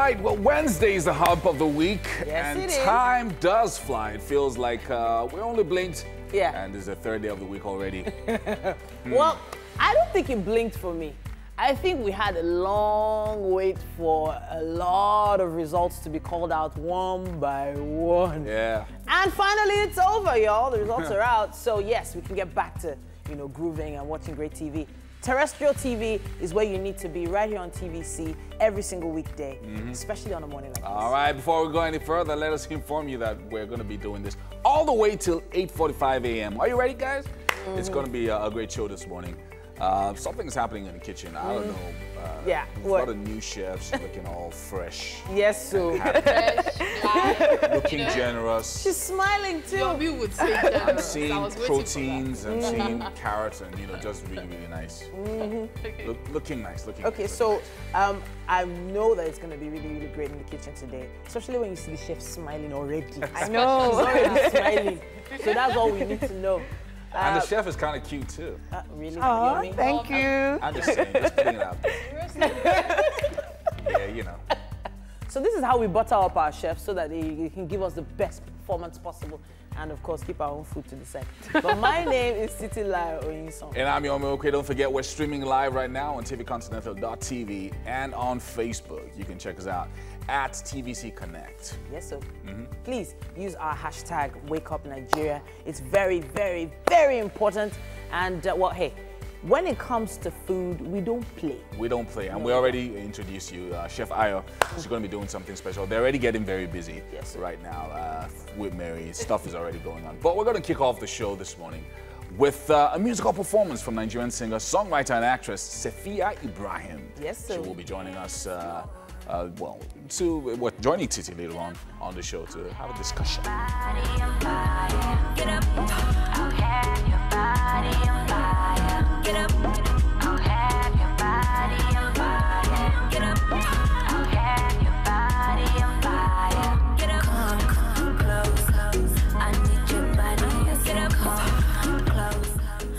right, well, Wednesday is the hump of the week, Yes, and time does fly. It feels like we only blinked, and it's the third day of the week already. Well, I don't think it blinked for me. I think we had a long wait for a lot of results to be called out one by one. Yeah. And finally, it's over, y'all. The results are out. So yes, we can get back to, grooving and watching great TV. Terrestrial TV is where you need to be, right here on TVC every single weekday, especially on a morning like this. All right, before we go any further, let us inform you that we're going to be doing this all the way till 8:45 a.m. Are you ready, guys? It's going to be a great show this morning. Something's happening in the kitchen. I don't know. Yeah. We've got a new chef. She's looking all fresh. Yes, so. Looking generous. She's smiling too. Your meal would say I'm seeing proteins. I'm seeing carrots and, just really, really nice. Looking nice. Okay, so I know that it's going to be really, really great in the kitchen today. Especially when you see the chef smiling already. I know. She's already smiling. So that's all we need to know. And the chef is kind of cute too. Really? Oh, thank you. I'm just saying, just putting it out there. Yeah, So this is how we butter up our chefs so that they can give us the best performance possible and of course keep our own food to the side. But my name is Titilayo Oyinson. And I'm Yomi Okwe. Don't forget we're streaming live right now on tvcontinental.tv and on Facebook. You can check us out at TVC Connect. Yes, sir. Please use our hashtag WakeUpNigeria. It's very, very, very important. And well, hey, when it comes to food, we don't play. We don't play, and we already introduced you, Chef Ayo. She's going to be doing something special. They're already getting very busy right now with Mary. Stuff is already going on. But we're going to kick off the show this morning with a musical performance from Nigerian singer, songwriter, and actress Sefia Ibrahim. Yes, sir. She will be joining us, joining Titi later on the show to have a discussion.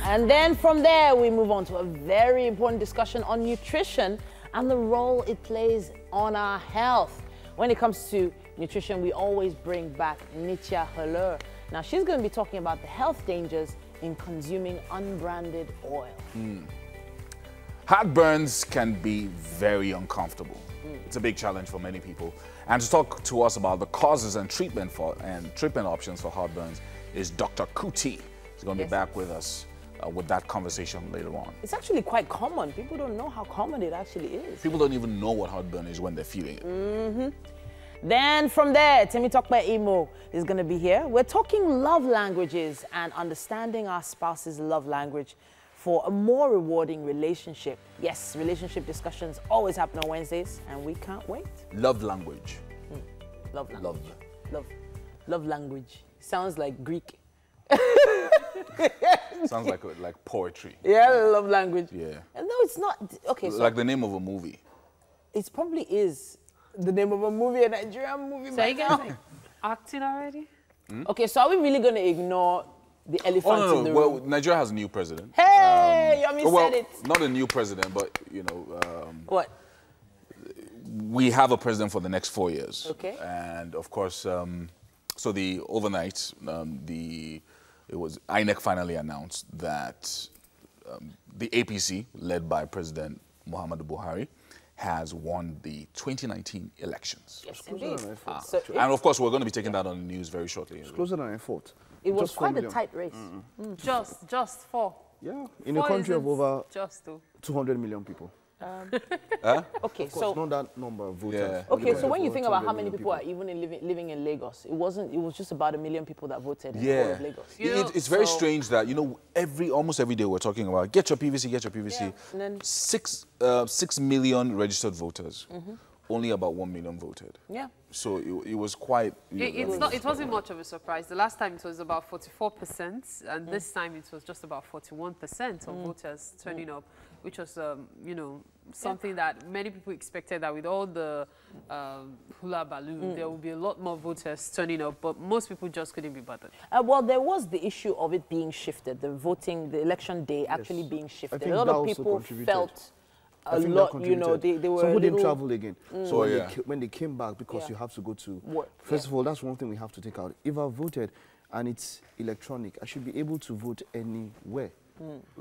And then from there, we move on to a very important discussion on nutrition and the role it plays on our health. When it comes to nutrition, we always bring back Nitia Halur. Now, she's going to be talking about the health dangers in consuming unbranded oil. Heartburns can be very uncomfortable. It's a big challenge for many people. And to talk to us about the causes and treatment options for heartburns is Dr. Kuti. He's going to be back with us with that conversation later on. It's actually quite common. People don't know how common it actually is. People don't even know what heartburn is when they're feeling it. Then from there, Temitokpe Imo is going to be here. We're talking love languages and understanding our spouse's love language for a more rewarding relationship. Yes, relationship discussions always happen on Wednesdays, and we can't wait. Love language. Love language. Love language. Sounds like Greek. Sounds like poetry. Yeah, love language. Yeah. And no, it's not. Okay, so like the name of a movie. It probably is the name of a movie, a Nigerian movie. So you guys acting already? Okay, so are we really going to ignore the elephant in the room? Well, Nigeria has a new president. Hey, Yomi said it. Not a new president, but What? We have a president for the next 4 years. Okay. And of course, so the overnight, it was INEC finally announced that the APC, led by President Muhammadu Buhari, has won the 2019 elections. Yes, indeed. And of course, we're going to be taking that on the news very shortly. It's closer than I thought. It was quite a tight race. Just 4. Yeah, in a country of over just 2. 200 million people. Okay, Of course, not that number of voters. Yeah. okay, so when you think about how 200 many million people are even living in Lagos, it was just about 1 million people that voted in all Yeah. of Lagos. It's very strange that, almost every day we're talking about, get your PVC. Yeah, and then 6 million registered voters. Only about 1 million voted. Yeah. So it was quite... It wasn't much of a surprise. The last time it was about 44%, and this time it was just about 41% of voters turning up, which was, something that many people expected that with all the hula balloon, there would be a lot more voters turning up, but most people just couldn't be bothered. Well, there was the issue of it being shifted, the election day actually being shifted. A lot of people felt a lot, you know, they were some who didn't travel again. So when they came back, because you have to go to work. First of all, that's one thing we have to take out. If I voted and it's electronic, I should be able to vote anywhere.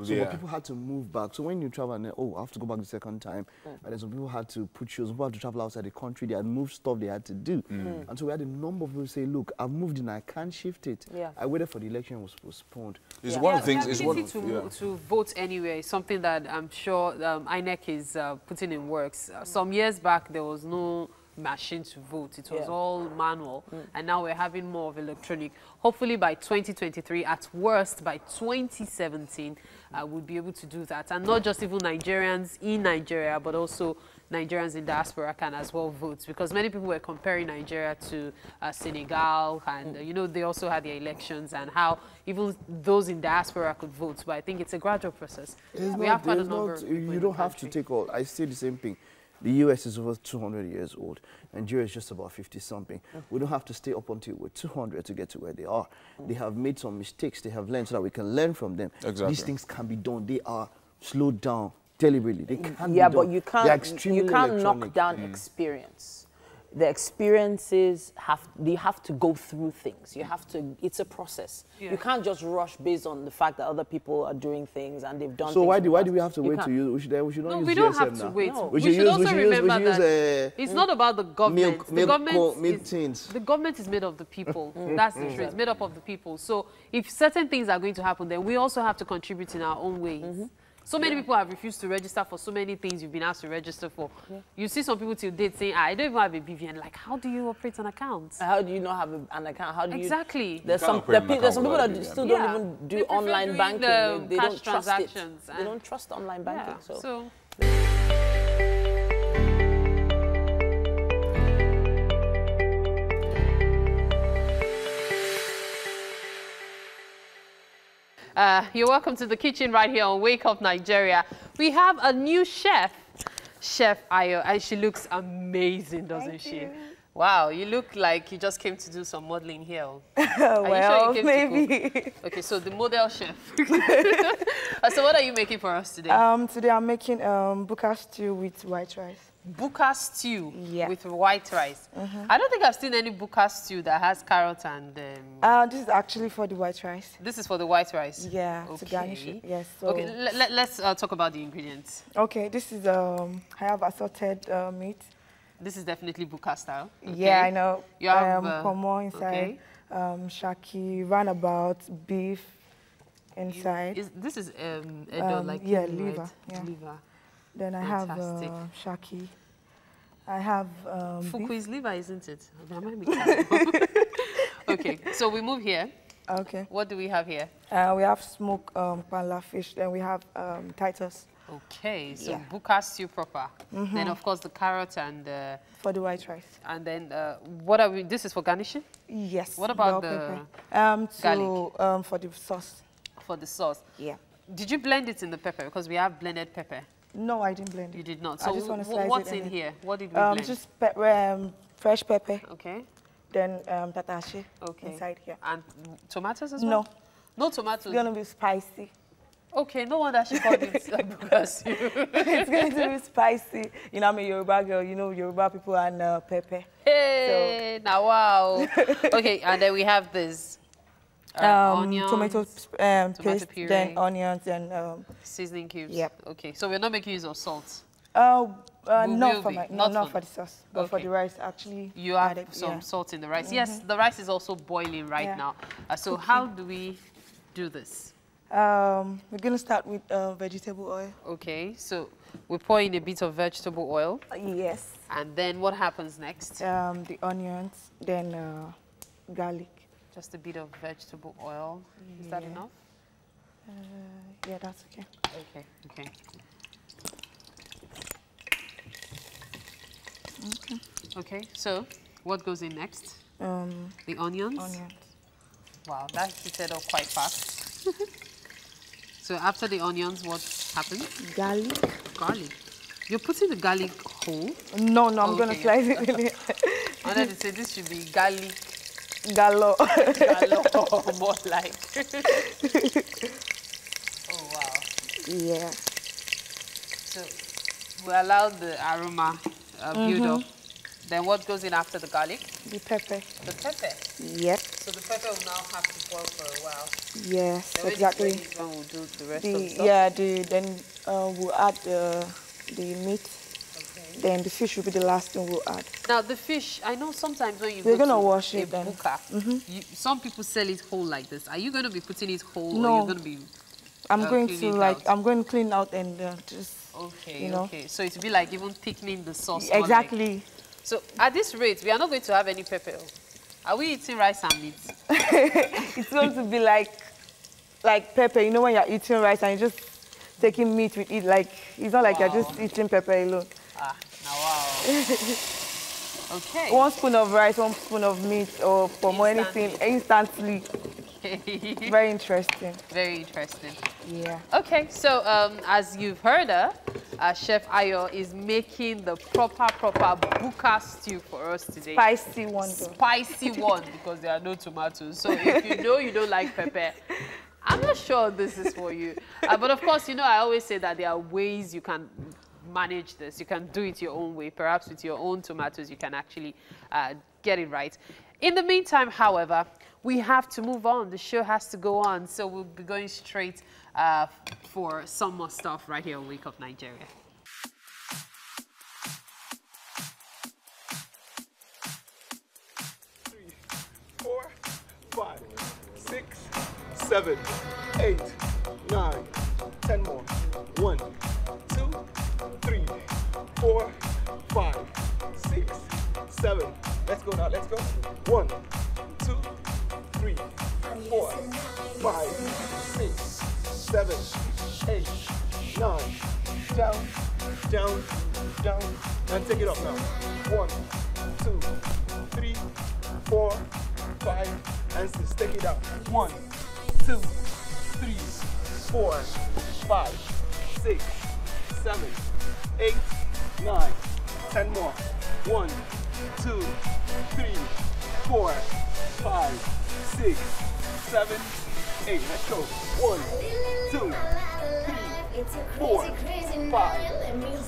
So but people had to move back. So when you travel and then, oh, I have to go back the second time, and then some people had to put shows, some people had to travel outside the country, they had moved stuff they had to do. And so we had a number of people say, look, I've moved and I can't shift it. I waited for the election, was postponed. It's one of the things, the ability to vote anywhere is something that I'm sure INEC is putting in works. Some years back, there was no machine to vote. It was all manual, and now we're having more of electronic. Hopefully by 2023, at worst by 2017, we'll be able to do that. And not just even Nigerians in Nigeria, but also Nigerians in diaspora can as well vote, because many people were comparing Nigeria to Senegal, and you know, they also had their elections, and how even those in diaspora could vote. But I think it's a gradual process. We have quite a number of people you don't have to take all. I say the same thing. The US is over 200 years old. Nigeria is just about 50-something. We don't have to stay up until we're 200 to get to where they are. They have made some mistakes. They have learned so that we can learn from them. These things can be done. They are slowed down deliberately. They can be done. But you can't knock down experience. The experiences you have to go through things. You have to, it's a process. You can't just rush based on the fact that other people are doing things and they've done so things. So why do we have to wait to use, we should not use GSM we don't have to now. wait. No. We should also remember that it's not about the government. The government is made of the people. That's the truth. It's made up of the people. So if certain things are going to happen, then we also have to contribute in our own ways. So many people have refused to register for so many things you've been asked to register for. You see some people till date saying, I don't even have a BVN. Like, how do you operate an account? How do you not have an account? How do you... Exactly. There's some people that still don't even do online banking. They don't trust it. They don't trust online banking. So. You're welcome to the kitchen right here on Wake Up Nigeria. We have a new chef, Chef Ayo, and she looks amazing, doesn't she? Wow, you look like you just came to do some modeling here. Well, sure maybe. Okay, so the model chef. So what are you making for us today? Today I'm making buka stew with white rice. Buka stew with white rice. I don't think I've seen any buka stew that has carrot and... this is actually for the white rice. This is for the white rice? Yeah, to garnish it, yes. So okay, let's talk about the ingredients. Okay, this is, I have assorted meat. This is definitely buka style. Okay. Yeah, I know. You have pomo inside, shaki, runabout, beef inside. This is like liver. Right? Yeah. Liver. Then I have shaki. I have Fuku is liver, isn't it? Okay, so we move here. Okay. What do we have here? We have smoked pala fish. Then we have Titus. Okay, so buka stew proper. Then of course the carrot and for the white rice. And then what are we? This is for garnishing. Yes. What about the garlic? For the sauce. For the sauce. Yeah. Did you blend it in the pepper? Because we have blended pepper. No, I didn't blend it. You did not. So I just want to slice what's it in here? What did we blend? Just fresh pepper. Okay. Then tatashi inside here. And tomatoes as well? No. No tomatoes? It's going to be spicy. Okay, no wonder she called it buka stew. It's going to be spicy. You know, I'm a Yoruba girl. You know, Yoruba people and pepper. Hey, so. Now wow. Okay, and then we have this. Onions, tomato paste, puree, then onions and seasoning cubes. Yep. Okay, so we're not making use of salt. Not for the sauce, but for the rice actually. You have some salt in the rice. Yes, the rice is also boiling right now. So how do we do this? We're gonna start with vegetable oil. Okay, so we pour in a bit of vegetable oil. Yes. And then what happens next? The onions, then garlic. Just a bit of vegetable oil. Is that enough? Yeah, that's okay. Okay. Okay, so what goes in next? The onions? Onions. Wow, that heated up quite fast. So after the onions, what happens? Garlic. Garlic. You're putting the garlic whole? No, I'm going to slice it in it. I wanted to say this should be garlic. Gallo. More like. Oh, wow. Yeah. So We allow the aroma build up. Then what goes in after the garlic? The pepper. The pepper. Yep. So the pepper will now have to boil for a while. Yes, Then exactly. when we'll do the rest of the stuff. Yeah, then we'll add the meat. Okay. Then the fish will be the last thing we'll add. Now the fish, I know sometimes when you We're go gonna to wash a it then. buka, some people sell it whole like this. Are you going to be putting it whole, No. or you're going to be? I'm going clean to it like out? I'm going to clean out and just Okay, you know. okay. So it will be like even thickening the sauce. more like- exactly. So at this rate, we are not going to have any pepper. Are we eating rice and meat? It's going to be like pepper. You know when you're eating rice and you're just taking meat with it. Like it's not like you're just eating pepper alone. Ah, now wow. Okay. 1 spoon of rice, 1 spoon of meat, or from anything instantly. Very interesting. Very interesting. Yeah. Okay, so as you've heard her, Chef Ayo is making the proper buka stew for us today. Spicy one though. Spicy one, because there are no tomatoes. So if you know you don't like pepper, I'm not sure this is for you. But of course, you know, I always say that there are ways you can manage this. You can do it your own way. Perhaps with your own tomatoes, you can actually get it right. In the meantime, however, we have to move on. The show has to go on. So we'll be going straight for some more stuff right here on Wake Up Nigeria. 3, 4, 5, 6, 7, 8, 9, 10 more. 1, 2, 3, 4, 5, 6, 7. Let's go now. Let's go. 1, 2, 3, 4, 5, 6, 7, 8, 9. Down, down, down. And take it up now. 1, 2, 3, 4, 5, and 6. Take it out. 1, 2, 3, 4, 5, 6, 7, 8, 9, 10 more. 1, 2, 3, 4, 5, 6, 7, 8. Let's go. 1, 2, 3, 4, 5,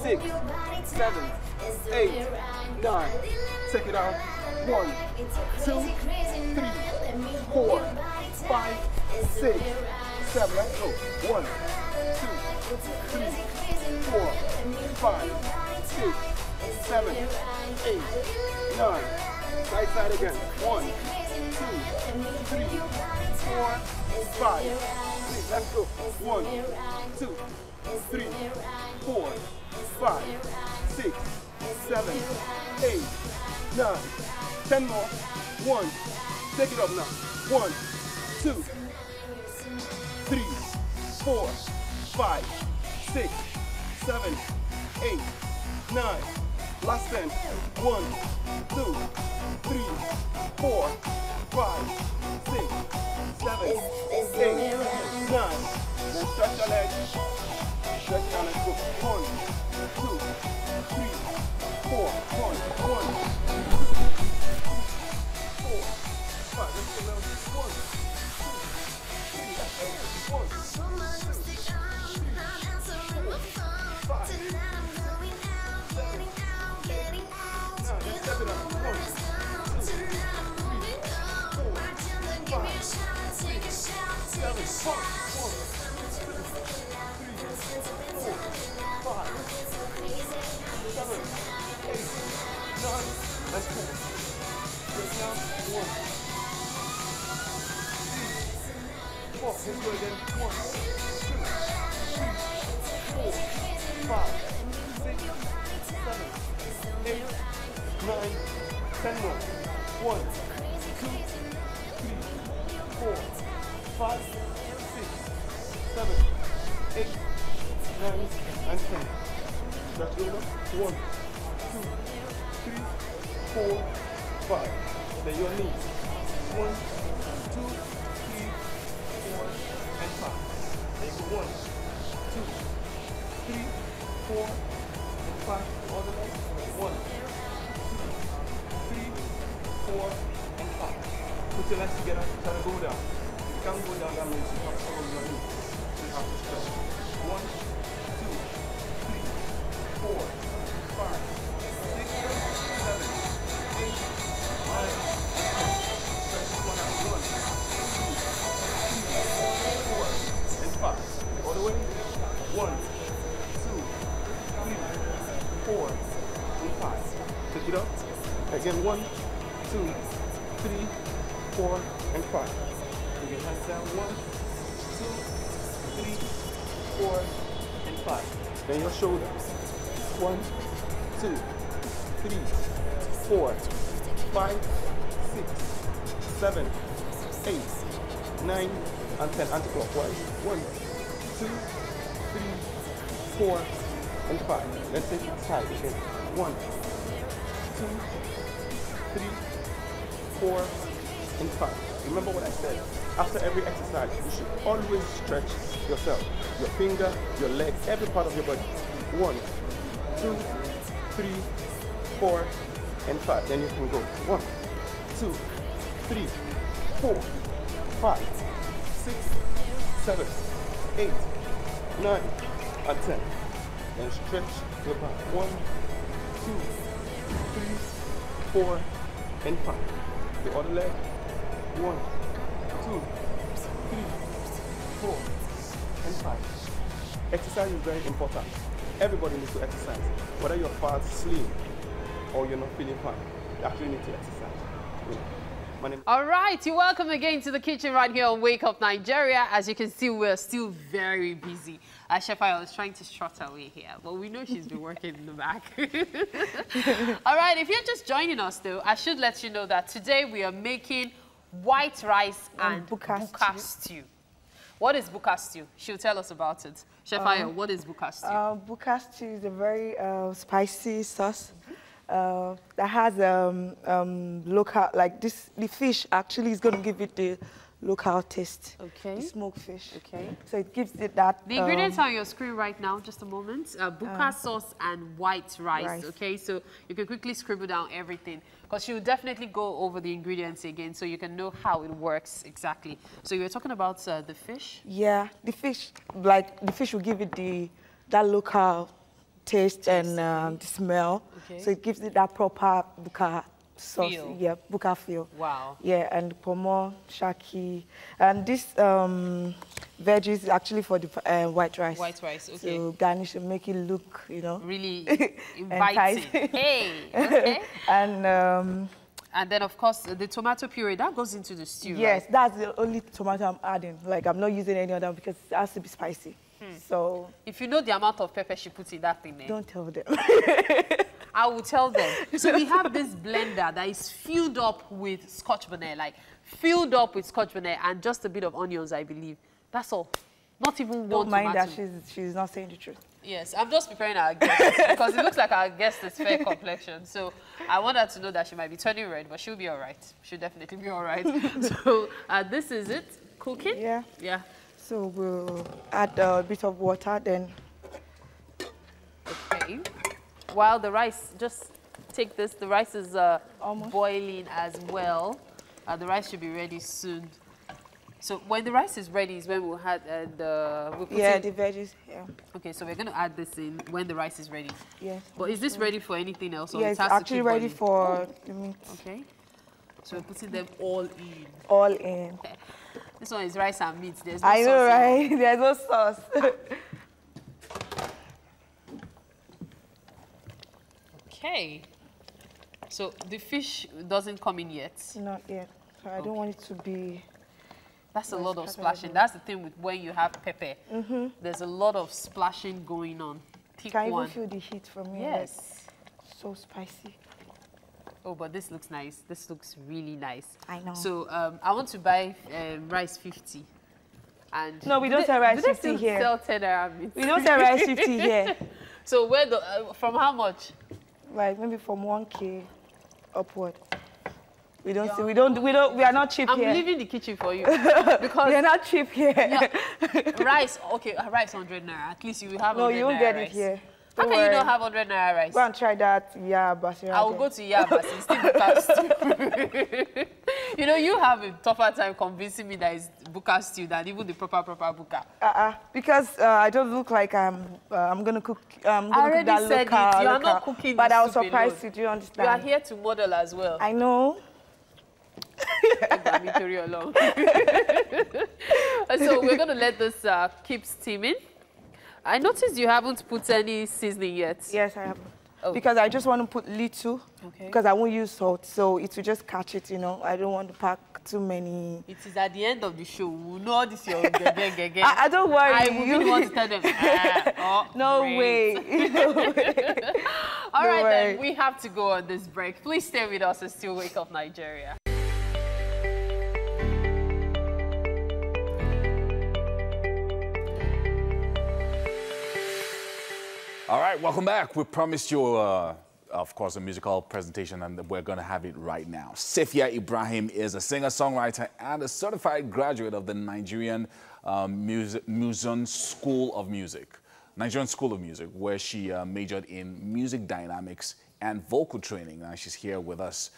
6, 7, 8, 9. Take it out. 1, 2, 3, 4, 5, 6, 7. Let's go. 1, 2, 3, 4, 5, 6, 7, 8, 9. Right side again. 1, 2, 3, 4, 5, 6. Let's go. 1, 2, 3, 4, 5, 6, 7, 8, 9. 10 more. 1. Take it up now. 1, 2, 3, 4, 5, 6, 7, 8, 9. Last 10. 1, 2, 3, 4, 5, 6, 7, 8, 9. Then stretch your legs. Stretch down and go. 1, 2, 3, 4. 1, 4, 5. Let's go now. 1, 2, 3. Let's go. 1, 2, 3, 4, 5, 7, 8, 9. Let's step it up. 1, 2, 3, 4, 5, 6, 7, 8, 9. Let's go. Good now. 1, 2, 4. Let's go again. 1, 2, 3, 4, 5, 6, 7, 8, 9, 10 more. 1, 2, 3, 4, 5, 6, 7, 8, 9, and 10. That's good enough. 1, 2, 3, 4, 5. Then your knees. 1, 2, 3, 4, and 5. Then you go 1, 2, 3, 4, and 5. All the way. 1, 2, 3, 4, and 5. Put your legs together. Try to go down. If you can't go down, that means you have to on your knees. So you have to stretch. 1, 2, 3, 4, 1, 2, 3, 4, and 5. Pick it up. Again, 1, 2, 3, 4, and 5. Bring your hands down. 1, 2, 3, 4, and 5. Then your shoulders. 1, 2, 3, 4, 5, 6, 7, 8, 9, and 10. Anti-clockwise. 1, 2, 3, 4, and 5. Let's take it side again. 1, 2, 3, 4, and 5. Remember what I said. After every exercise, you should always stretch yourself. Your finger, your leg, every part of your body. 1, 2, 3, 4, and 5. Then you can go 1, 2, 3, 4, 5, 6, 7, 8, 9, and 10. Then stretch your back. 1, 2, 3, 4, and 5. The other leg. 1, 2, 3, 4, and 5. Exercise is very important. Everybody needs to exercise. Whether you're fat, slim, or you're not feeling fine, you actually need to exercise. You know. My name. All right, you're welcome again to the kitchen right here on Wake Up Nigeria. As you can see, we're still very busy. Chef I was trying to strut her way here, but we know she's been working in the back. All right, if you're just joining us though, I should let you know that today we are making white rice and buka stew. What is buka stew? She'll tell us about it. Chef Ayo, what is buka stew? Buka stew is a very spicy sauce that has local, like this, the fish actually is going to give it the local taste. Okay. The smoked fish. Okay. So it gives it that. The ingredients are on your screen right now, just a moment. Buka sauce and white rice. Okay, so you can quickly scribble down everything because she will definitely go over the ingredients again so you can know how it works exactly. So you were talking about the fish? Yeah, the fish, like the fish will give it that local taste and the smell. Okay. So it gives it that proper buka sauce. Feel. Yeah, buka feel. Wow. Yeah, and pomo, shaki. And this veggies is actually for the white rice. White rice, okay. So garnish and make it look, you know. Really inviting. Hey, okay. And then, of course, the tomato puree, that goes into the stew, yes, right? that's the only tomato I'm adding. Like, I'm not using any other because it has to be spicy. So if you know the amount of pepper she puts in that thing, don't tell them. I will tell them. So we have this blender that is filled up with Scotch bonnet, like filled up with Scotch bonnet and just a bit of onions, I believe. That's all. Not even Don't one mind tomato. that she's not saying the truth. Yes, I'm just preparing our guest because it looks like our guest is fair complexion. So I want her to know that she might be turning red, but she'll be all right. She'll definitely be all right. So this is it. Cooking? Yeah. Yeah. So we'll add a bit of water then. Okay. While the rice, just take this. The rice is boiling as well. The rice should be ready soon. So when the rice is ready is when we'll add we'll put in the veggies. Yeah. Okay, so we're going to add this in when the rice is ready. Yes. But is this ready for anything else? Or Yeah, it it's has to actually keep ready boiling? for the meat. Okay. So we're putting them all in. All in. This one is rice and meat. There's no I know, sauce right? There's no sauce. Okay. So the fish doesn't come in yet. Not yet. So I don't want it to be. That's a lot of splashing. That's the thing with when you have pepper. There's a lot of splashing going on. Thick Can you one. even feel the heat from here? Yes. Like, so spicy. Oh, but this looks nice. This looks really nice. I know. So I want to buy rice 50. And No, we don't sell rice 50 still here. sell 10 naira meat? We don't sell rice 50 here. So where from how much? Like maybe from 1K upward. We don't see. We are not cheap here. I'm leaving the kitchen for you because we are not cheap here. Yeah, rice. Okay, rice 100 naira. At least you will have. No, 100 you won't naira get rice. it here. How can you not have 100 naira rice? Go and try that. Yeah, Basira. I will go to Yabas still buka stew. You know, you have a tougher time convincing me that it's buka stew than even the proper buka. Because I don't look like I'm gonna cook. I'm gonna cook that said local. it. You are not cooking. But the I was soup surprised. alone. Do you understand? You are here to model as well. I know. So we're going to let this keep steaming. I noticed you haven't put any seasoning yet. Yes, I have. Oh. Because I just want to put little, because I won't use salt, so it will just catch it, you know. I don't want to pack too many. It is at the end of the show. We'll know all this your I don't worry. I will really want to tell them. No way. No way. All right, then, we have to go on this break. Please stay with us and still Wake Up Nigeria. All right, welcome back. We promised you, of course, a musical presentation, and we're going to have it right now. Sefia Ibrahim is a singer-songwriter and a certified graduate of the Nigerian Nigerian School of Music, where she majored in music dynamics and vocal training. And she's here with us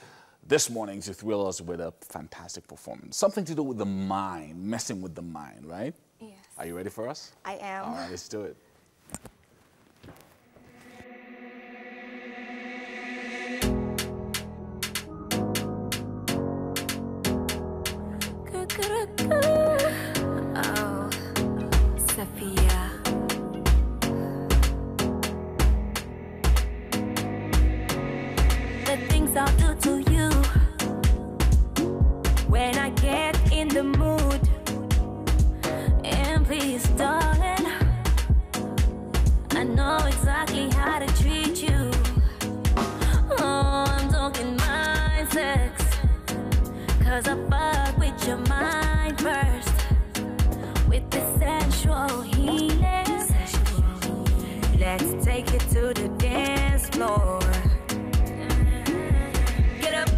this morning to thrill us with a fantastic performance. Something to do with the mind, messing with the mind, right? Yes. Are you ready for us? I am. All right, let's do it. Oh, Safia. The things I'll do to you when I get in the mood. And please, darling, I know exactly how to treat you. Oh, I'm talking mind sex, 'cause I fuck with your mind first. With the sensual healing, let's take it to the dance floor. Get up,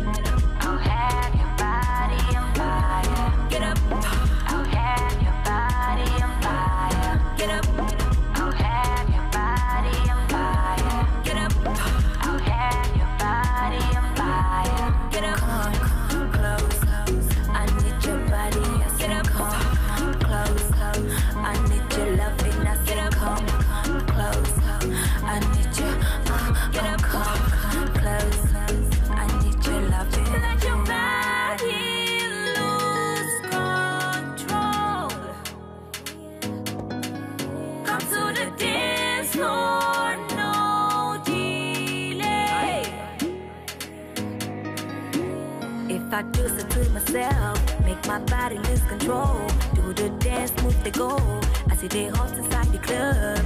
I'll have your body on fire. Get up, I'll have your body on fire. Get up, I'll have your body on fire. Get up, I'll have your body on fire. Get up, come close, I need your body. I said come close, I need your loving. I said come close, I need your get up, come close, I need your loving. Let your body lose control. Come to the dance floor, no delay. If I do so to myself, make my body lose control. Do the dance, move the go. I see they hot inside the club.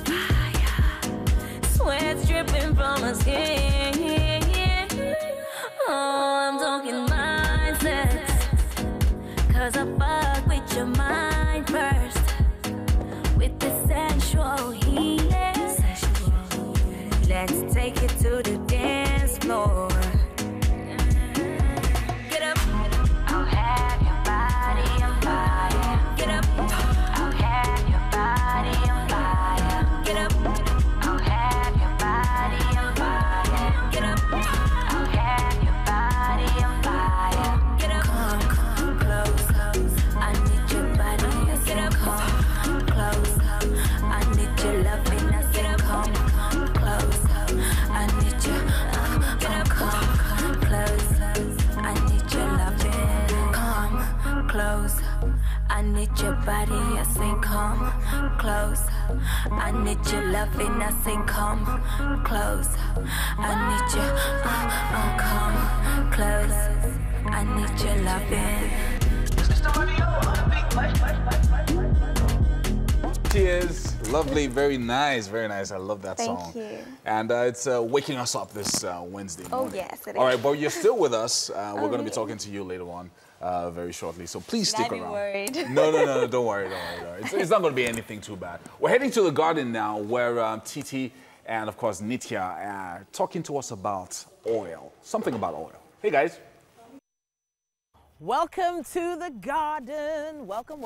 Fire, sweat dripping from my skin. Oh, I'm talking mind sex, 'cause I fuck with your mind first. With the sensual healing, let's take it to the dance floor. Get up, I'll have your body on fire. Get up, I'll have your body on fire. Get up, I'll have your body on fire. Get up, I'll have your body on fire. Get up, come close, I need your body. I said come close, I need your loving. I said come close, I need your come close, I need your loving. Come close, I need your body. I say come close, I need your loving. I say come close, I need your come close, I need your loving. She is lovely, very nice, very nice. I love that song. Thank you. And it's waking us up this Wednesday morning. Oh, yes, it All is. right, but you're still with us. We're going to be talking to you later on very shortly. So please stick around. Worried. No, don't worry. It's not going to be anything too bad. We're heading to the garden now where Titi and, of course, Nitya are talking to us about oil. Something about oil. Hey, guys. Welcome to the garden. Welcome.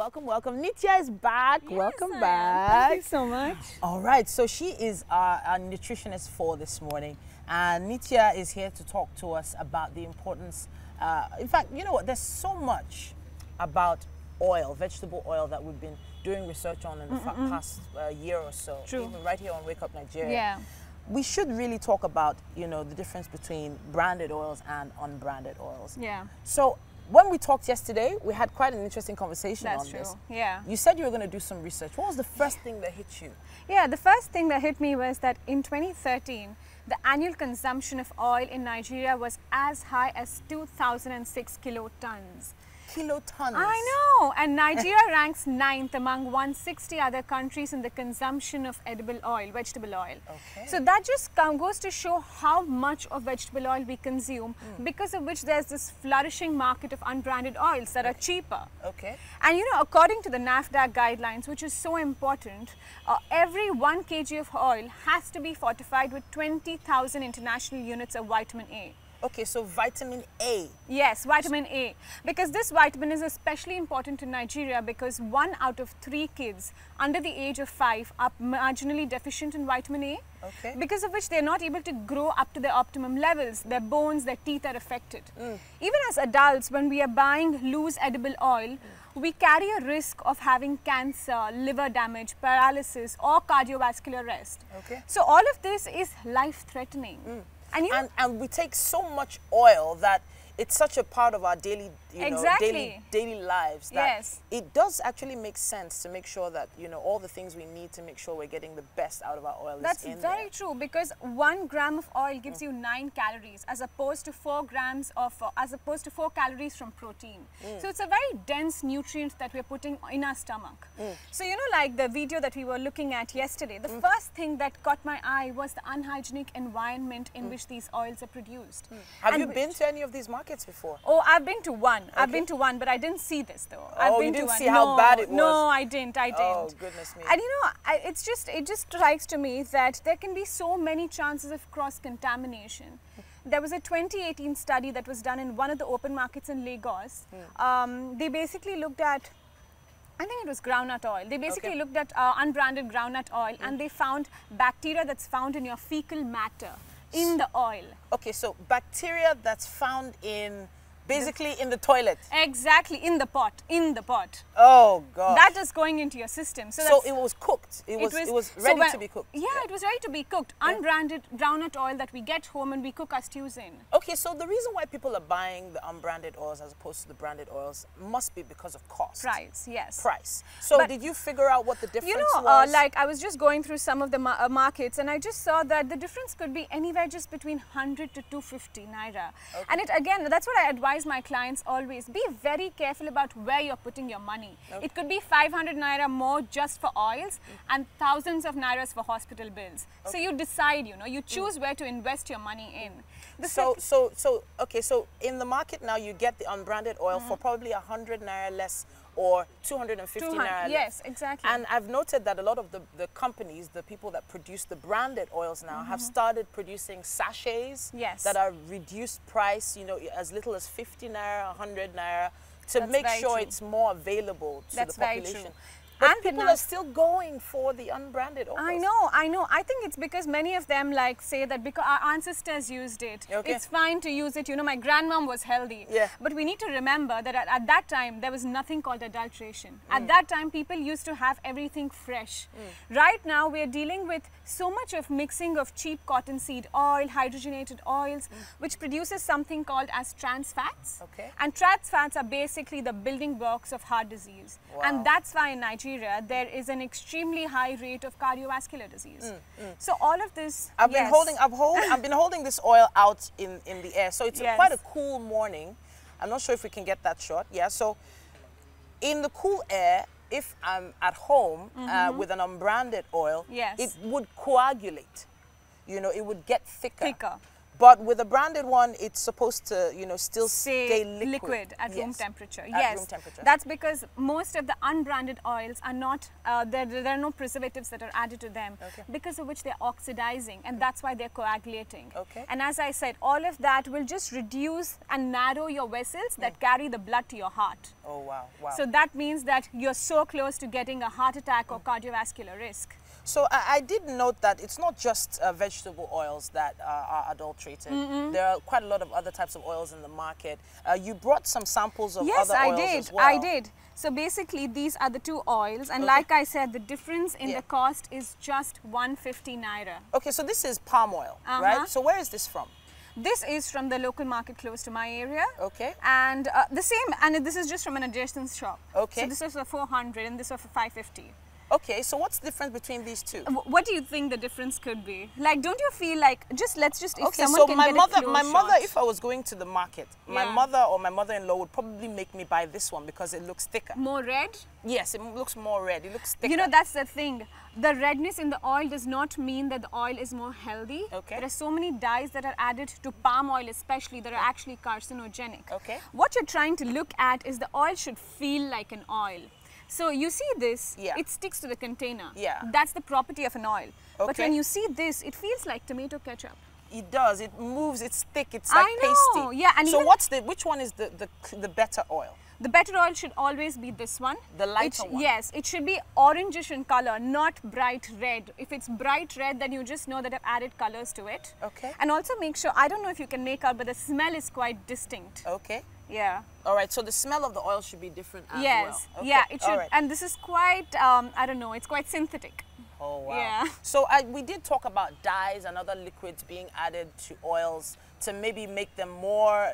Nitya is back. Yes, Welcome I am. back. Thank you so much. All right, so she is our nutritionist for this morning. And Nitya is here to talk to us about the importance. In fact, you know what? There's so much about oil, vegetable oil, that we've been doing research on in the past year or so. True. Even right here on Wake Up Nigeria. Yeah. We should really talk about, you know, the difference between branded oils and unbranded oils. Yeah. So when we talked yesterday, we had quite an interesting conversation That's on true. this. Yeah. You said you were going to do some research. What was the first thing that hit you? Yeah, the first thing that hit me was that in 2013, the annual consumption of oil in Nigeria was as high as 2006 kilotons. Kilotons. I know, and Nigeria ranks 9th among 160 other countries in the consumption of edible oil, vegetable oil. Okay. So that just goes to show how much of vegetable oil we consume, because of which there's this flourishing market of unbranded oils that are cheaper. Okay. And you know, according to the NAFDAC guidelines, which is so important, every 1 kg of oil has to be fortified with 20,000 international units of vitamin A. Okay, so vitamin A. Yes, vitamin A, because this vitamin is especially important in Nigeria because 1 out of 3 kids under the age of 5 are marginally deficient in vitamin A. Okay. Because of which they're not able to grow up to their optimum levels. Their bones, their teeth are affected. Even as adults, when we are buying loose edible oil, we carry a risk of having cancer, liver damage, paralysis or cardiovascular arrest. Okay. So all of this is life-threatening. And, you know, And we take so much oil that it's such a part of our daily, Exactly. daily lives that Yes. it does actually make sense to make sure that, all the things we need to make sure we're getting the best out of our oil That's is in very there. true, because 1 gram of oil gives you 9 calories as opposed to 4 grams of, as opposed to 4 calories from protein. So it's a very dense nutrient that we're putting in our stomach. So like the video that we were looking at yesterday, the first thing that caught my eye was the unhygienic environment in which these oils are produced. Have And you been to any of these markets before? Oh, I've been to one. I've been to one, but I didn't see this though. I've Oh, been you to didn't one. see how bad it was? No, I didn't. Oh, goodness me. And it just strikes to me that there can be so many chances of cross-contamination. There was a 2018 study that was done in one of the open markets in Lagos. They basically looked at, I think it was groundnut oil. They basically looked at unbranded groundnut oil and they found bacteria that's found in your fecal matter in the oil. Okay, so bacteria that's found in, basically in the toilet. Exactly, in the pot, Oh, God. That is going into your system. So, So that's, it was cooked. It was so ready to be cooked. Yeah, it was ready to be cooked. Unbranded groundnut oil that we get home and we cook our stews in. Okay, so the reason why people are buying the unbranded oils as opposed to the branded oils must be because of cost. Price, yes. Price. So But- did you figure out what the difference You know, was? like I was just going through some of the markets and I just saw that the difference could be anywhere just between 100 to 250 naira. And it again, that's what I advise my clients always. Be very careful about where you're putting your money. It could be 500 naira more just for oils and thousands of nairas for hospital bills. So you decide, you choose where to invest your money in. The Okay, so in the market now you get the unbranded oil for probably 100 naira less or 250 naira less. Yes, exactly. And I've noted that a lot of the companies, the people that produce the branded oils now have started producing sachets that are reduced price, as little as 50 naira, 100 naira, to That's make very sure true. it's more available to That's the very population. true. But And the people are still going for the unbranded oils. I know. I think it's because many of them say that because our ancestors used it. Okay. It's fine to use it. My grandmom was healthy. Yeah. But we need to remember that at that time, there was nothing called adulteration. At that time, people used to have everything fresh. Right now, we're dealing with so much of mixing of cheap cottonseed oil, hydrogenated oils, which produces something called as trans fats. Okay. And trans fats are basically the building blocks of heart disease. And that's why in Nigeria, there is an extremely high rate of cardiovascular disease. So all of this, I've been holding this oil out in the air. So it's quite a cool morning. I'm not sure if we can get that shot. Yeah. So in the cool air, if I'm at home with an unbranded oil, it would coagulate. It would get thicker. But with a branded one, it's supposed to, still stay liquid at room temperature. At room temperature. That's because most of the unbranded oils are not, there are no preservatives that are added to them, because of which they're oxidizing, and that's why they're coagulating. Okay. And as I said, all of that will just reduce and narrow your vessels that carry the blood to your heart. Oh, wow, wow. So that means that you're so close to getting a heart attack or cardiovascular risk. So I did note that it's not just vegetable oils that are adulterated. There are quite a lot of other types of oils in the market. You brought some samples of other oils as well. I did. So basically, these are the two oils, and like I said, the difference in the cost is just 150 naira. Okay, so this is palm oil, right? So where is this from? This is from the local market close to my area. Okay. And the same, and this is just from an adjacent shop. Okay. So this is for 400 and this is for 550. Okay, so what's the difference between these two? What do you think the difference could be? Like, don't you feel like, let's just, if Okay, someone so can my get mother, a close my mother, shot. if I was going to the market, my Yeah. mother or my mother-in-law would probably make me buy this one because it looks thicker. More red? Yes, it looks more red. It looks thicker. You know, that's the thing. The redness in the oil does not mean that the oil is more healthy. Okay. There are so many dyes that are added to palm oil especially that are actually carcinogenic. Okay. What you're trying to look at is the oil should feel like an oil. So you see this, Yeah. it sticks to the container. Yeah. That's the property of an oil. But Okay. when you see this, it feels like tomato ketchup. It does. It moves. It's thick. It's like I know, pasty. yeah, and so even- which one is the better oil? The better oil should always be this one. The lighter one? Yes, it should be orangish in color, not bright red. If it's bright red, then you just know that I've added colors to it. Okay. And also make sure, I don't know if you can make out, but the smell is quite distinct. Okay. Yeah. All right. So the smell of the oil should be different as Yes. well. Okay. Yeah, it should. All right. And this is quite, I don't know, it's quite synthetic. Oh wow. Yeah. So we did talk about dyes and other liquids being added to oils to maybe make them more,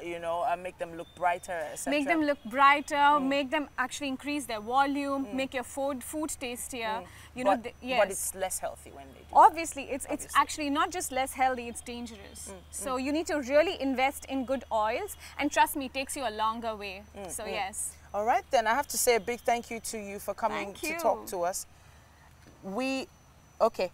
make them look brighter, etc. Make them look brighter, make them actually increase their volume, make your food tastier. You know, yes. But it's less healthy when they do. Obviously, it's actually not just less healthy, it's dangerous. So you need to really invest in good oils, and trust me, it takes you a longer way. So yes. All right, then I have to say a big thank you to you for coming Thank to you. talk to us. Okay.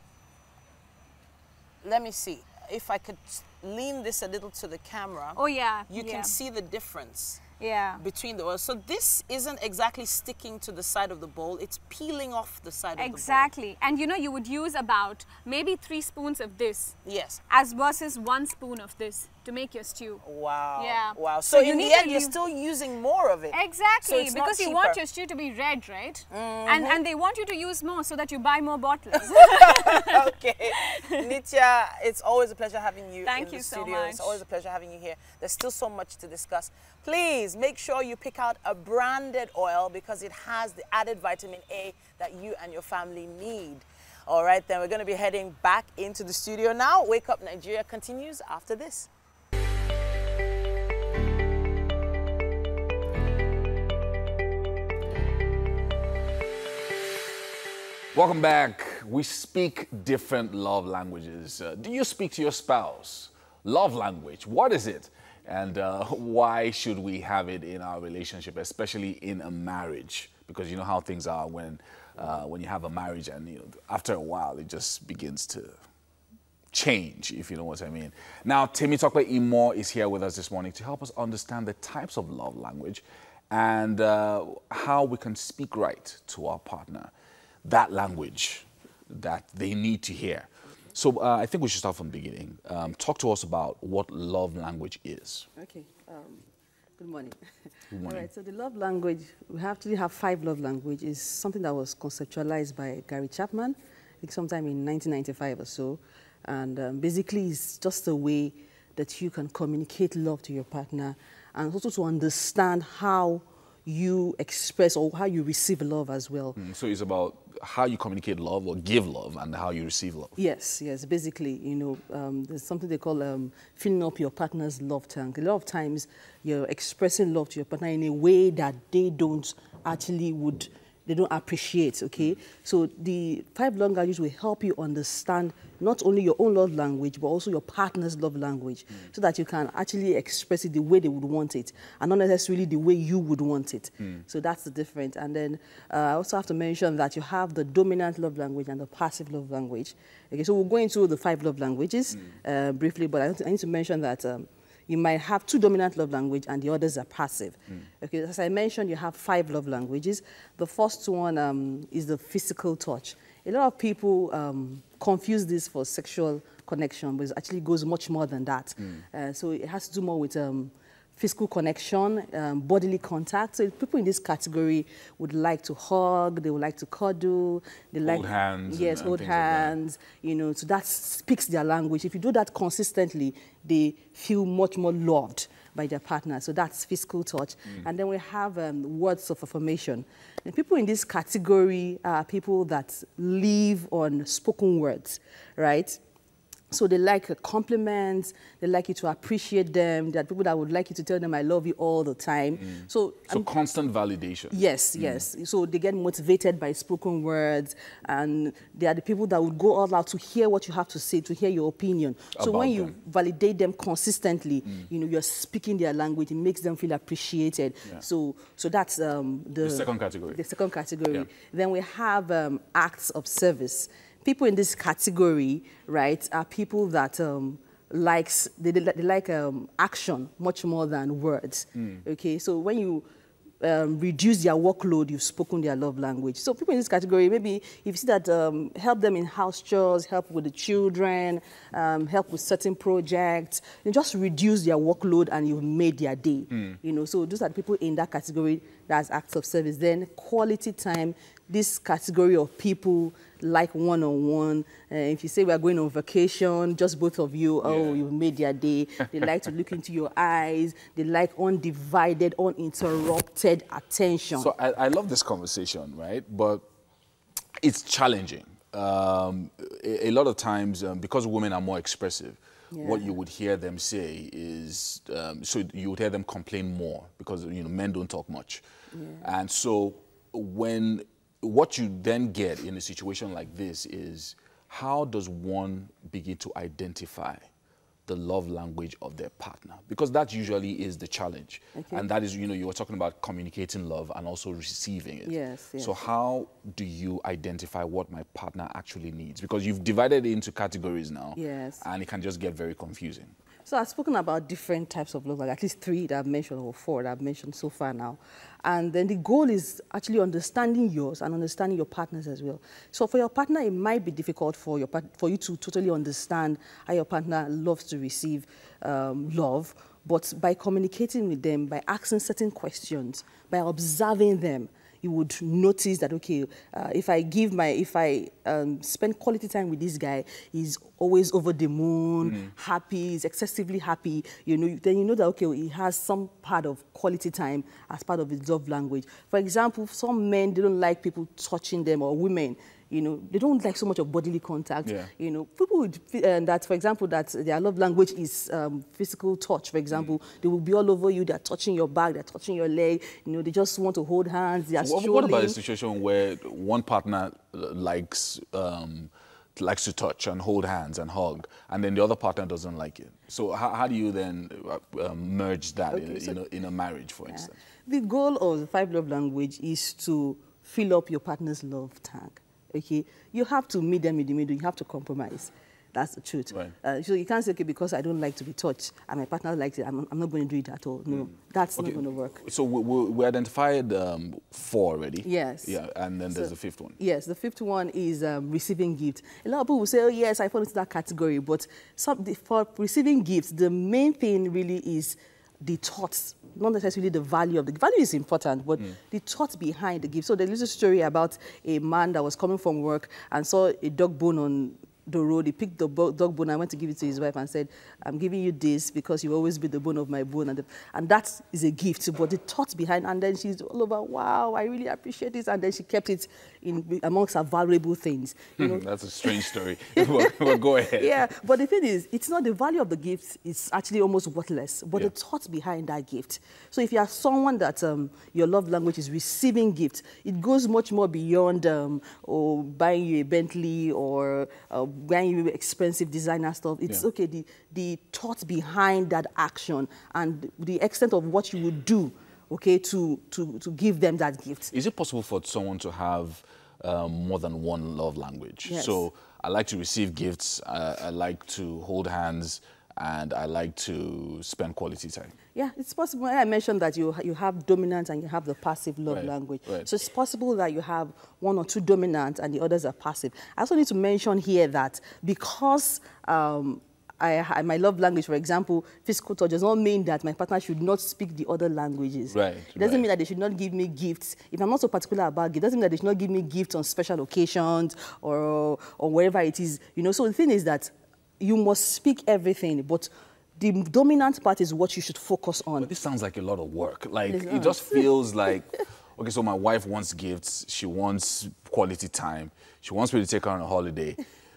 Let me see if I could lean this a little to the camera. Oh yeah. You yeah. can see the difference Yeah. between the oils. So this isn't exactly sticking to the side of the bowl, it's peeling off the side of the bowl. Exactly. And you know, you would use about maybe 3 spoons of this Yes. as versus 1 spoon of this to make your stew. Wow. Yeah. Wow. So So you in need the to end, you're use- still using more of it. Exactly, So it's not because you want cheaper. your stew to be red, right? And they want you to use more so that you buy more bottles. Okay. Nitya, it's always a pleasure having you Thank in you the so studio. It's much. always a pleasure having you here. There's still so much to discuss. Please make sure you pick out a branded oil because it has the added vitamin A that you and your family need. All right, then we're going to be heading back into the studio now. Wake Up Nigeria continues after this. Welcome back. We speak different love languages. Do you speak to your spouse? Love language, what is it? And why should we have it in our relationship, especially in a marriage? Because you know how things are when you have a marriage and after a while it just begins to change, if you know what I mean. Now, Temitope Imo is here with us this morning to help us understand the types of love language and how we can speak right to our partner, that language that they need to hear. So I think we should start from the beginning. Talk to us about what love language is. Okay. Good morning. Good morning. All right. So the love language, we actually have 5 love languages. Is something that was conceptualized by Gary Chapman, I think sometime in 1995 or so. And basically, it's just a way that you can communicate love to your partner, and also to understand how you express or how you receive love as well. So it's about how you communicate love or give love and how you receive love. Yes, yes. Basically, there's something they call filling up your partner's love tank. A lot of times, you're expressing love to your partner in a way that they don't appreciate, okay? So the 5 love languages will help you understand not only your own love language, but also your partner's love language, so that you can actually express it the way they would want it, and not necessarily the way you would want it. So that's the difference. And then I also have to mention that you have the dominant love language and the passive love language. Okay, so we'll go into the 5 love languages briefly, but I need to mention that you might have 2 dominant love language and the others are passive. Okay, as I mentioned, you have 5 love languages. The first one is the physical touch. A lot of people confuse this for sexual connection, but it actually goes much more than that. So it has to do more with physical connection, bodily contact. So people in this category would like to hug, they would like to cuddle, they like Hold hands. Yes, and hold things like that. hands. So that speaks their language. If you do that consistently, they feel much more loved by their partner. So that's physical touch. And then we have words of affirmation. And people in this category are people that live on spoken words, right? So they like compliments, they like you to appreciate them. There are people that would like you to tell them, I love you all the time. So constant validation. Yes, yes. So they get motivated by spoken words, and they are the people that would go all out to hear what you have to say, to hear your opinion. So when you validate them consistently, you know, you're speaking their language, it makes them feel appreciated. Yeah. So that's the second category. The second category. Yeah. Then we have acts of service. People in this category, right, are people that they like action much more than words. Okay, so when you reduce their workload, you've spoken their love language. So people in this category, maybe if you see that help them in house chores, help with the children, help with certain projects, you just reduce their workload and you've made their day. You know, so those are the people in that category, that's acts of service. Then quality time, this category of people like one-on-one. If you say we are going on vacation, just both of you, oh, you've made their day. They like to look into your eyes. They like undivided, uninterrupted attention. So I love this conversation, right? But it's challenging. A lot of times, because women are more expressive, what you would hear them say is, so you would hear them complain more because, you know, men don't talk much. And so what you then get in a situation like this is, how does one begin to identify the love language of their partner? Because that usually is the challenge. And that is, you know, you were talking about communicating love and also receiving it. Yes. So how do you identify what my partner actually needs? Because you've divided it into categories now. And it can just get very confusing. So I've spoken about different types of love, like at least 3 that I've mentioned, or 4 that I've mentioned so far now. And then the goal is actually understanding yours and understanding your partners as well. So for your partner, it might be difficult for you to totally understand how your partner loves to receive love. But by communicating with them, by asking certain questions, by observing them, you would notice that, okay, if I spend quality time with this guy, he's always over the moon, happy, he's excessively happy, you know, then you know that, okay, he has some part of quality time as part of his love language. For example, some men, they don't like people touching them, or women, you know, they don't like so much of bodily contact. You know, people would, that, for example, that their love language is physical touch, for example. They will be all over you, they're touching your back, they're touching your leg, you know, they just want to hold hands, they're strolling. What about a situation where one partner likes to touch and hold hands and hug, and then the other partner doesn't like it? So how do you then merge that in a marriage, for instance? The goal of the 5 love language is to fill up your partner's love tank. Okay, you have to meet them in the middle. You have to compromise. That's the truth. So you can't say, okay, because I don't like to be touched and my partner likes it, I'm not going to do it at all. No, that's not going to work. So we identified 4 already. Yes. Yeah, and then there's the 5th one. Yes, the 5th one is receiving gifts. A lot of people will say, oh yes, I fall into that category. But for receiving gifts, the main thing really is the thoughts, not necessarily the value of the value is important, but the thoughts behind the gift. So there's a story about a man that was coming from work and saw a dog bone on the road. He picked the dog bone and went to give it to his wife and said, I'm giving you this because you always be the bone of my bone. And that is a gift, but the thoughts behind, and then she's all over, wow, I really appreciate this. And then she kept it amongst her valuable things. You know? That's a strange story. Well, go ahead. Yeah, but the thing is, it's not the value of the gift, it's actually almost worthless, but the thoughts behind that gift. So if you are someone that your love language is receiving gifts, it goes much more beyond or buying you a Bentley or buying you expensive designer stuff. It's okay, the thoughts behind that action and the extent of what you would do, okay, to give them that gift. Is it possible for someone to have more than one love language? Yes. So I like to receive gifts, I like to hold hands, and I like to spend quality time. Yeah, it's possible. I mentioned that you have dominant and you have the passive love language. Right. So it's possible that you have 1 or 2 dominant and the others are passive. I also need to mention here that because my love language, for example, physical touch, does not mean that my partner should not speak the other languages. It doesn't mean that they should not give me gifts. If I'm not so particular about gifts, it doesn't mean that they should not give me gifts on special occasions or wherever it is. You know, so the thing is that you must speak everything, but the dominant part is what you should focus on. But this sounds like a lot of work. Like, it just feels like, okay, so my wife wants gifts, she wants quality time, she wants me to take her on a holiday.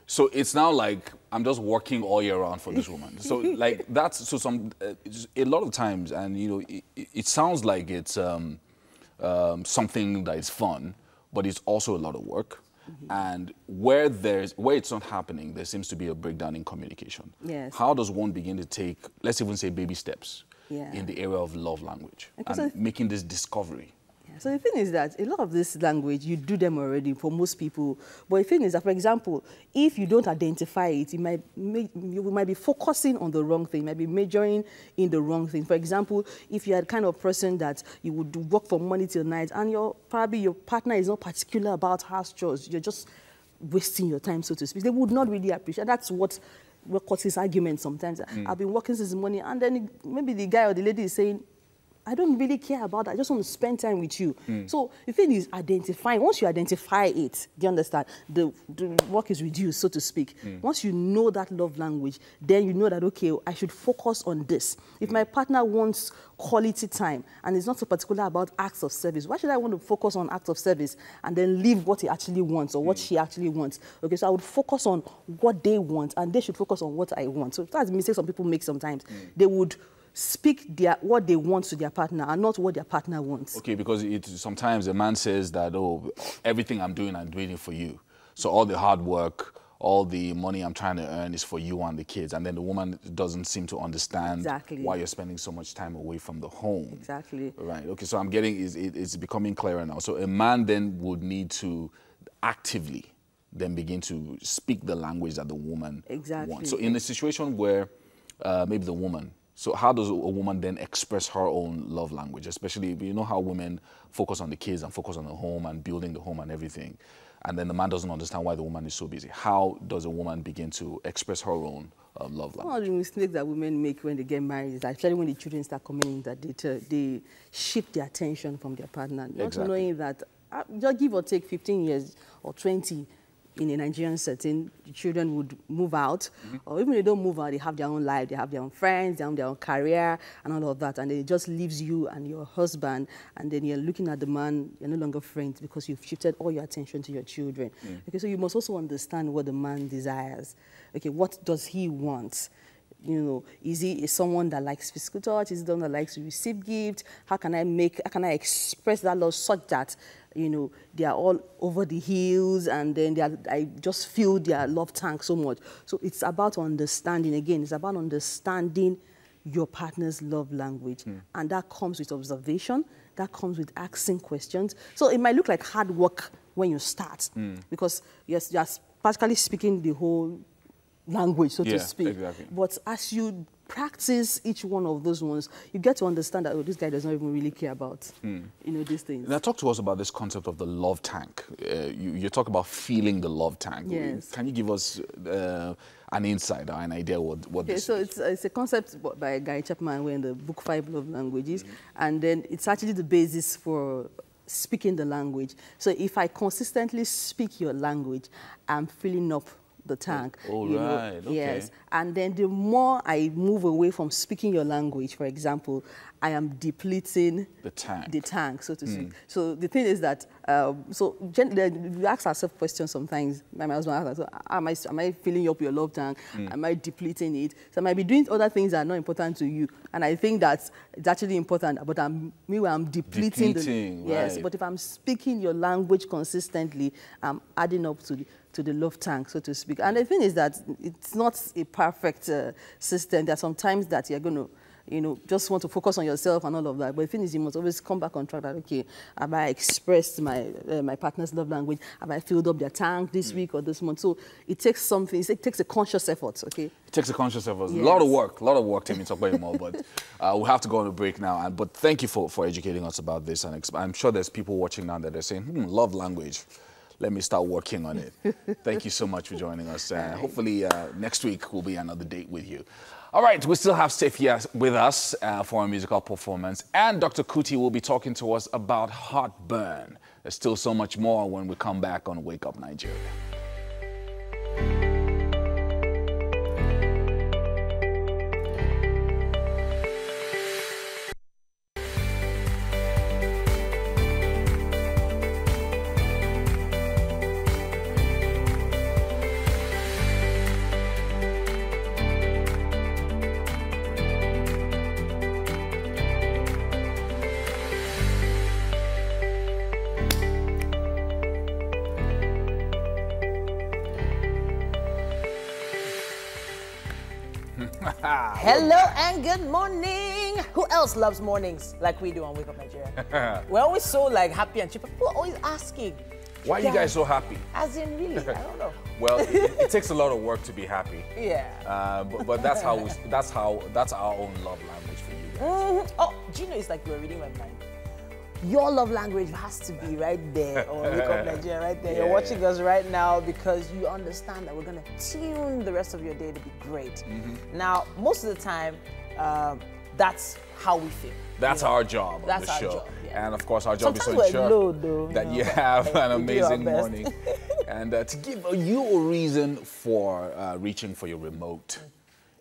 So it's now like I'm just working all year round for this woman. So like that's so some a lot of times, and you know, it sounds like it's something that is fun, but it's also a lot of work. And where it's not happening, there seems to be a breakdown in communication. Yes. How does one begin to take, let's even say, baby steps Yeah. in the area of love language Because and making this discovery? So the thing is that a lot of this language, you do them already for most people. But the thing is that, for example, if you don't identify it, you might be focusing on the wrong thing, you might be majoring in the wrong thing. For example, if you're the kind of person that you would work from morning till night and probably your partner is not particular about house chores, you're just wasting your time, so to speak, they would not really appreciate. That's what causes arguments sometimes. I've been working since the morning, and then maybe the guy or the lady is saying, I don't really care about that. I just want to spend time with you. So the thing is identifying. Once you identify it, do you understand? The work is reduced, so to speak. Once you know that love language, then you know that, okay, I should focus on this. If my partner wants quality time and is not so particular about acts of service, why should I want to focus on acts of service and then leave what he actually wants or what she actually wants? Okay, so I would focus on what they want and they should focus on what I want. So that's the mistake some people make sometimes. They would speak what they want to their partner and not what their partner wants. Okay, because sometimes a man says that, oh, everything I'm doing it for you. So all the hard work, all the money I'm trying to earn is for you and the kids. And then the woman doesn't seem to understand why you're spending so much time away from the home. Exactly. Right. Okay, so I'm getting, it's becoming clearer now. So a man then would need to actively then begin to speak the language that the woman wants. So in a situation where maybe the woman, so how does a woman then express her own love language? Especially, you know how women focus on the kids and focus on the home and building the home and everything. And then the man doesn't understand why the woman is so busy. How does a woman begin to express her own love language? One of the mistakes that women make when they get married is actually when the children start coming in, that they shift their attention from their partner. Not knowing that, just give or take 15 years or 20, in a Nigerian setting, the children would move out, or even if they don't move out, they have their own life, they have their own friends, they have their own career, and all of that, and it just leaves you and your husband, and then you're looking at the man, you're no longer friends because you've shifted all your attention to your children. Okay, so you must also understand what the man desires. Okay, what does he want? You know, is he someone that likes physical touch? Is he someone that likes to receive gifts? How can I express that love such that, you know, they are all over the hills and then I just feel their love tank so much. So it's about understanding, again, it's about understanding your partner's love language. And that comes with observation, that comes with asking questions. So it might look like hard work when you start because yes, you're practically speaking the whole language, so to speak. Exactly. But as you practice each one of those ones, you get to understand that, oh, this guy does not even really care about, you know, these things. Now, talk to us about this concept of the love tank. You talk about feeling the love tank. Yes. Can you give us an insight or an idea what this is? So it's a concept by Guy Chapman, in the book 5 Love Languages, and then it's actually the basis for speaking the language. So if I consistently speak your language, I'm filling up the tank. Oh, right. Okay. Yes. And then the more I move away from speaking your language, for example, I am depleting the tank, so to speak. So the thing is that, we ask ourselves questions sometimes. My husband asks us, am I filling up your love tank? Am I depleting it? So I might be doing other things that are not important to you. And I think that it's actually important, but I'm depleting. Yes, but if I'm speaking your language consistently, I'm adding up to the love tank, so to speak. And the thing is that it's not a perfect system. There are some times that you're going to, you know, just want to focus on yourself and all of that. But the thing is, you must always come back on track that, okay, have I expressed my partner's love language? Have I filled up their tank this week or this month? So it takes something, it takes a conscious effort, okay? It takes a conscious effort. Yes. A lot of work, Timmy, talk about it more, but we'll have to go on a break now. But thank you for educating us about this. And I'm sure there's people watching now that are saying, love language. Let me start working on it. Thank you so much for joining us. Hopefully next week will be another date with you. All right, we still have Steph here with us for a musical performance. And Dr. Kuti will be talking to us about heartburn. There's still so much more when we come back on Wake Up Nigeria. Hello and good morning. Who else loves mornings like we do on Wake Up Nigeria? We're always so like happy and cheap. People are always asking, Why are you guys so happy? as in really, I don't know. Well, it takes a lot of work to be happy. Yeah. But that's our own love language for you guys. Oh, do you know it's like you're reading my mind? Your love language has to be right there on Wake Up Nigeria, right there. Yeah. You're watching us right now because you understand that we're going to tune the rest of your day to be great. Now, most of the time, that's how we feel. That's our job on That's the our show. job, yeah. And of course, our job Sometimes is to we're ensure low, though, that you but have an we do our amazing best. morning. And to give you a reason for reaching for your remote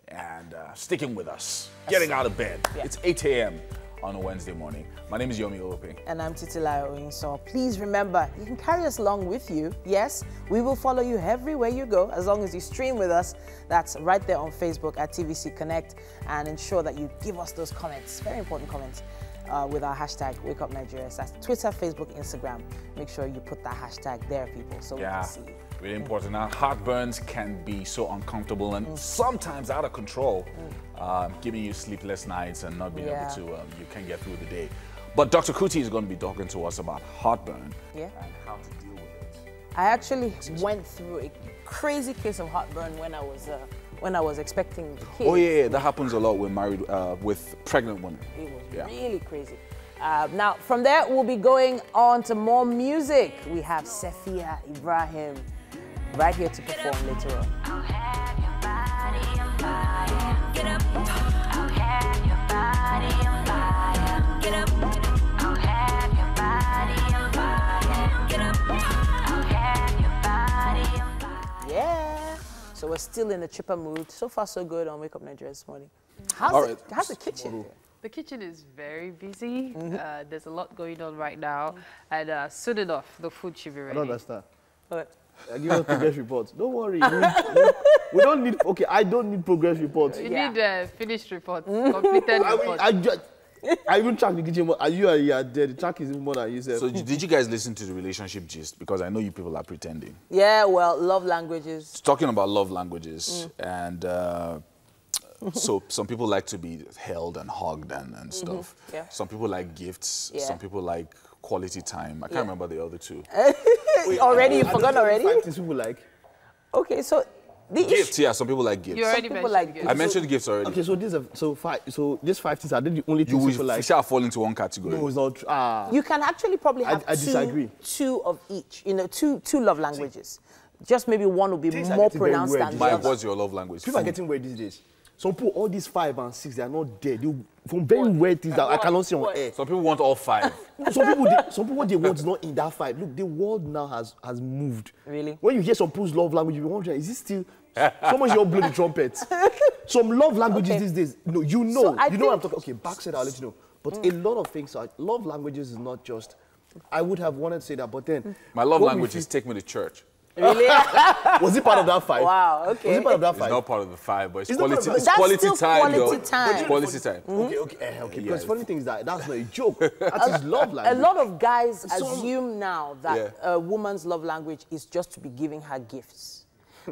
and sticking with us, getting out of bed. Yeah. It's 8 a.m. on a Wednesday morning. My name is Yomi Ope. And I'm Titilayo Oyinso. Please remember, you can carry us along with you. Yes, we will follow you everywhere you go as long as you stream with us. That's right there on Facebook at TVC Connect, and ensure that you give us those comments, very important comments, with our hashtag Wake Up Nigeria. So that's Twitter, Facebook, Instagram. Make sure you put that hashtag there, people, so we can see you. Really important. Now, heartburns can be so uncomfortable and sometimes out of control, giving you sleepless nights and not being able to, you can get through the day. But Dr. Kuti is going to be talking to us about heartburn and how to deal with it. I actually went through a crazy case of heartburn when I was expecting the kid. Oh yeah, that happens a lot with pregnant women. It was really crazy. Now, from there, we'll be going on to more music. We have Sefia Ibrahim right here to perform later on. I'll have your body on fire. Get up. I'll have your body on fire. Get up. I'll have your body on fire. Get up. I'll have your body on fire. Yeah. So we're still in a chipper mood. So far, so good on Wake Up Nigeria this morning. How's the kitchen? The kitchen is very busy. There's a lot going on right now. And soon enough, the food should be I ready. don't understand. What? Give us progress reports. Don't worry. We don't need, okay, I don't need progress reports. You need finished reports, completed reports. I even track the kitchen more. You are there. The track is even more than you said. So did you guys listen to the relationship gist? Because I know you people are pretending. Yeah, well, love languages. It's talking about love languages and so some people like to be held and hugged and stuff. Yeah. Some people like gifts. Yeah. Some people like quality time. I can't remember the other two. Already, you forgot already? 5 things people like. Okay, so the Gifts, yeah. Some people like gifts. You already people mentioned like gifts. I mentioned gifts already. Okay, so these 5 things are they the only You things will people like? shall fall into one category. No, it's not true. You can actually probably have I disagree. two of each, two love languages. Just maybe one will be Things are more getting very pronounced weird than the Mike, other. what's your love language? People are Food. getting weird these days. Some people, all these 5 and 6, they are not there. From very weird things that I cannot see on air. Some people want all 5. Some people, what they want is not in that 5. Look, the world now has moved. Really? When you hear some people's love language, you be wondering, is it still... Someone's your blow the trumpet. Some love languages these days, no, you know So I what I'm think- talking. Okay, backside, I'll let you know. But a lot of things are, love languages is not just, I would have wanted to say that, but then... My love what we language feel- is take me to church. Really? Was it part of that 5? Wow, okay. Was it part of that It's 5? not part of the 5, but it's It's not part quality. of- It's That's quality still time, quality though. time. It's quality time. Okay. Because Yeah. funny thing is that's not a joke. That is love A language. lot of guys Some- assume now that a woman's love language is just to be giving her gifts.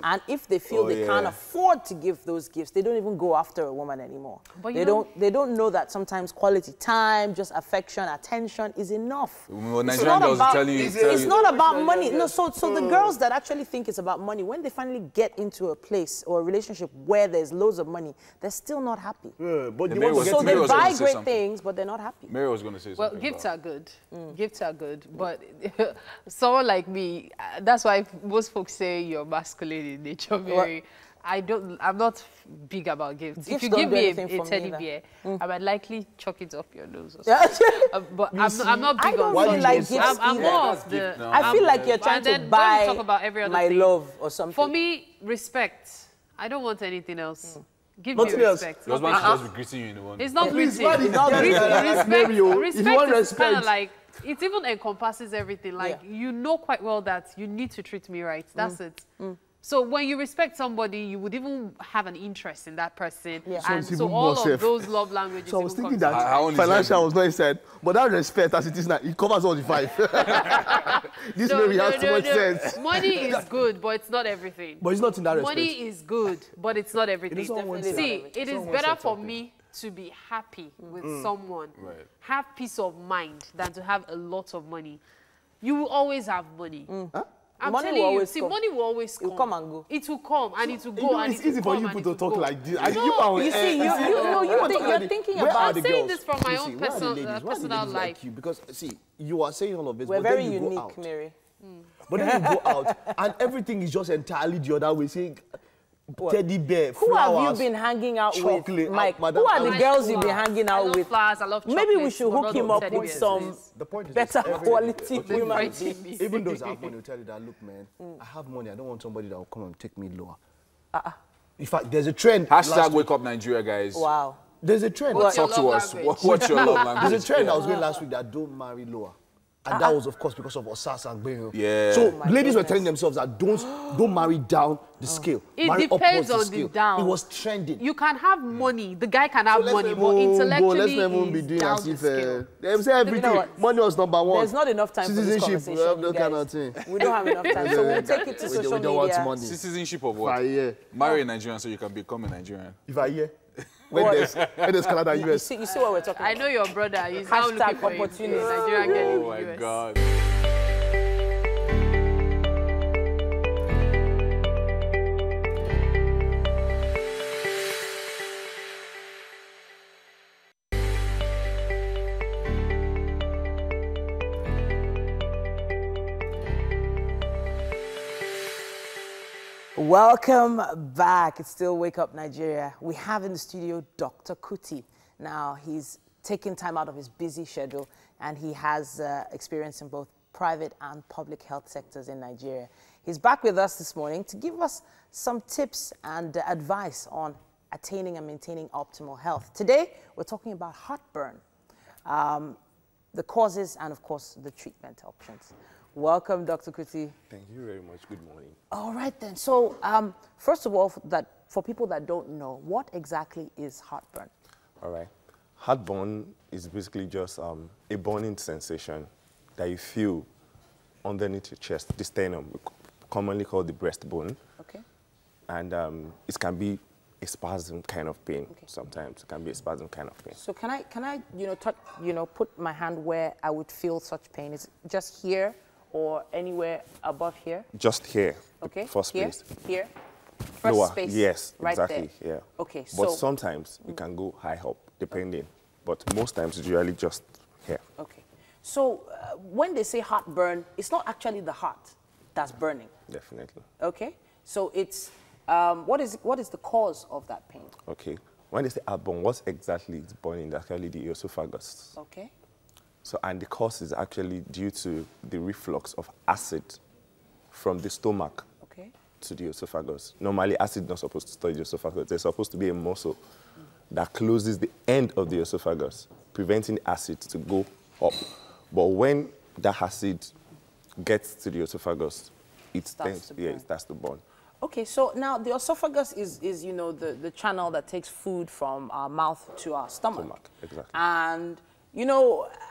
And if they feel they can't afford to give those gifts, they don't even go after a woman anymore. But They don't know that sometimes quality time, just affection, attention is enough. Well, It's Nigerian not girls will about- tell you. It's not about money. No, so the girls that actually think it's about money, when they finally get into a place or a relationship where there's loads of money, they're still not happy. Yeah, but they Mary want to was- get So to they Mary was buy gonna say great something. things, but they're not happy. Mary was going to say Well, something. gifts are good. Gifts are good, but someone like me, that's why most folks say you're masculine in nature, Mary. I'm not big about gifts. If Gifts you don't give do me anything a for me teddy either. bear, I might likely chuck it up your nose or something. But I'm not big I don't on really gifts. like gifts I'm either. more of the... I feel like you're trying and to then when buy we talk about every other my thing, love or something. For me, respect. I don't want anything else. Give Nothing me else. respect. Your husband should just be greeting you in the morning. It's not Please, greeting. why did not you greeting. get that? Mary, oh, if you want Respect is kind of respect, like, it even encompasses everything. Like, you know quite well that you need to treat me right. That's it. So when you respect somebody, you would even have an interest in that person. Yeah. And So it's so even all more of those love languages. So I was even thinking come that How old is financial that? was not inside, but that respect as it is now, it covers all the 5. This maybe has too much sense. Money is good, but it's not everything. But it's not in that respect. Money is good, but it's not everything. It is not one See, side. it is better for me to be happy with someone, have peace of mind, than to have a lot of money. You will always have money. I'm Money telling will you, always see, come. money will always come. It will come and go. It will come and it will You go know, and it's it will easy for come you and people it to will talk go. like this. No, You see, you're thinking Where are about. the I'm saying girls? this from my You own see, where are the ladies? Where are the personal ladies life. like you? Because see, you are saying all of this, We're but very then you go unique, out. Mary. But then you go out and everything is just entirely the other way. Saying teddy bear, Who flowers, have you been hanging out chocolate, with, Mike? madam, Who I are the like girls you've been flowers. hanging I out love with? flowers, I love Maybe we chocolates, should but hook not him of up teddy with bears, some please. The point is better this, quality They're human fighting being. me. Even those that have money will tell you that, look, man, I have money. I don't want somebody that will come and take me lower. In fact, there's a trend. Hashtag wake up Nigeria, guys. Wow. There's a trend. What's your Talk to love us. language? What's your love language? There's a trend that was going last week that don't marry lower. And that was, of course, because of Osasa and Gbeyo. Yeah. So my ladies were goodness. telling themselves that don't marry down the scale. It marry depends upwards on the the scale. down. It was trending. You can have money. The guy can have So money, let's but not intellectually be is doing down as the if scale. they say everything. what? Money was number one. There's not enough time for this Citizenship, conversation, that you kind guys. of thing. We don't have enough time, so we'll take it to We social don't want media. money. Citizenship of If what? I hear, Marry a Nigerian so you can become a Nigerian. if I hear, when there's Canada, You US. see what we're talking I about. know your brother. He's now Hashtag looking for opportunity. a Nigerian girl in Oh the my US. God. Welcome back. It's still Wake Up Nigeria. We have in the studio Dr. Kuti. Now, he's taken time out of his busy schedule and he has experience in both private and public health sectors in Nigeria. He's back with us this morning to give us some tips and advice on attaining and maintaining optimal health. Today, we're talking about heartburn, the causes and, of course, the treatment options. Welcome, Dr. Kuti. Thank you very much. Good morning. All right then. So, first of all, for people that don't know, what exactly is heartburn? All right. Heartburn is basically just a burning sensation that you feel underneath your chest, the sternum, commonly called the breastbone. Okay. And it can be a spasm kind of pain. Okay. Sometimes it can be a spasm kind of pain. So can I touch, put my hand where I would feel such pain? Is it just here or anywhere above here? Just here. Okay. First here, space. here. First Lower. space. Yes, right exactly. there. Yeah. Okay. But So sometimes it can go high up, depending. But most times it's usually just here. okay. So when they say heartburn, it's not actually the heart that's burning. Definitely. Okay. So it's what is the cause of that pain? Okay. When they say heartburn, what exactly is burning? That's actually the esophagus. Okay. So, and the cause is actually due to the reflux of acid from the stomach Okay. to the esophagus. Normally, acid is not supposed to stay in the esophagus. There's supposed to be a muscle that closes the end of the esophagus, preventing the acid to go up. But when that acid gets to the esophagus, it starts to burn. Okay, so now the esophagus is the channel that takes food from our mouth to our stomach. Exactly. And,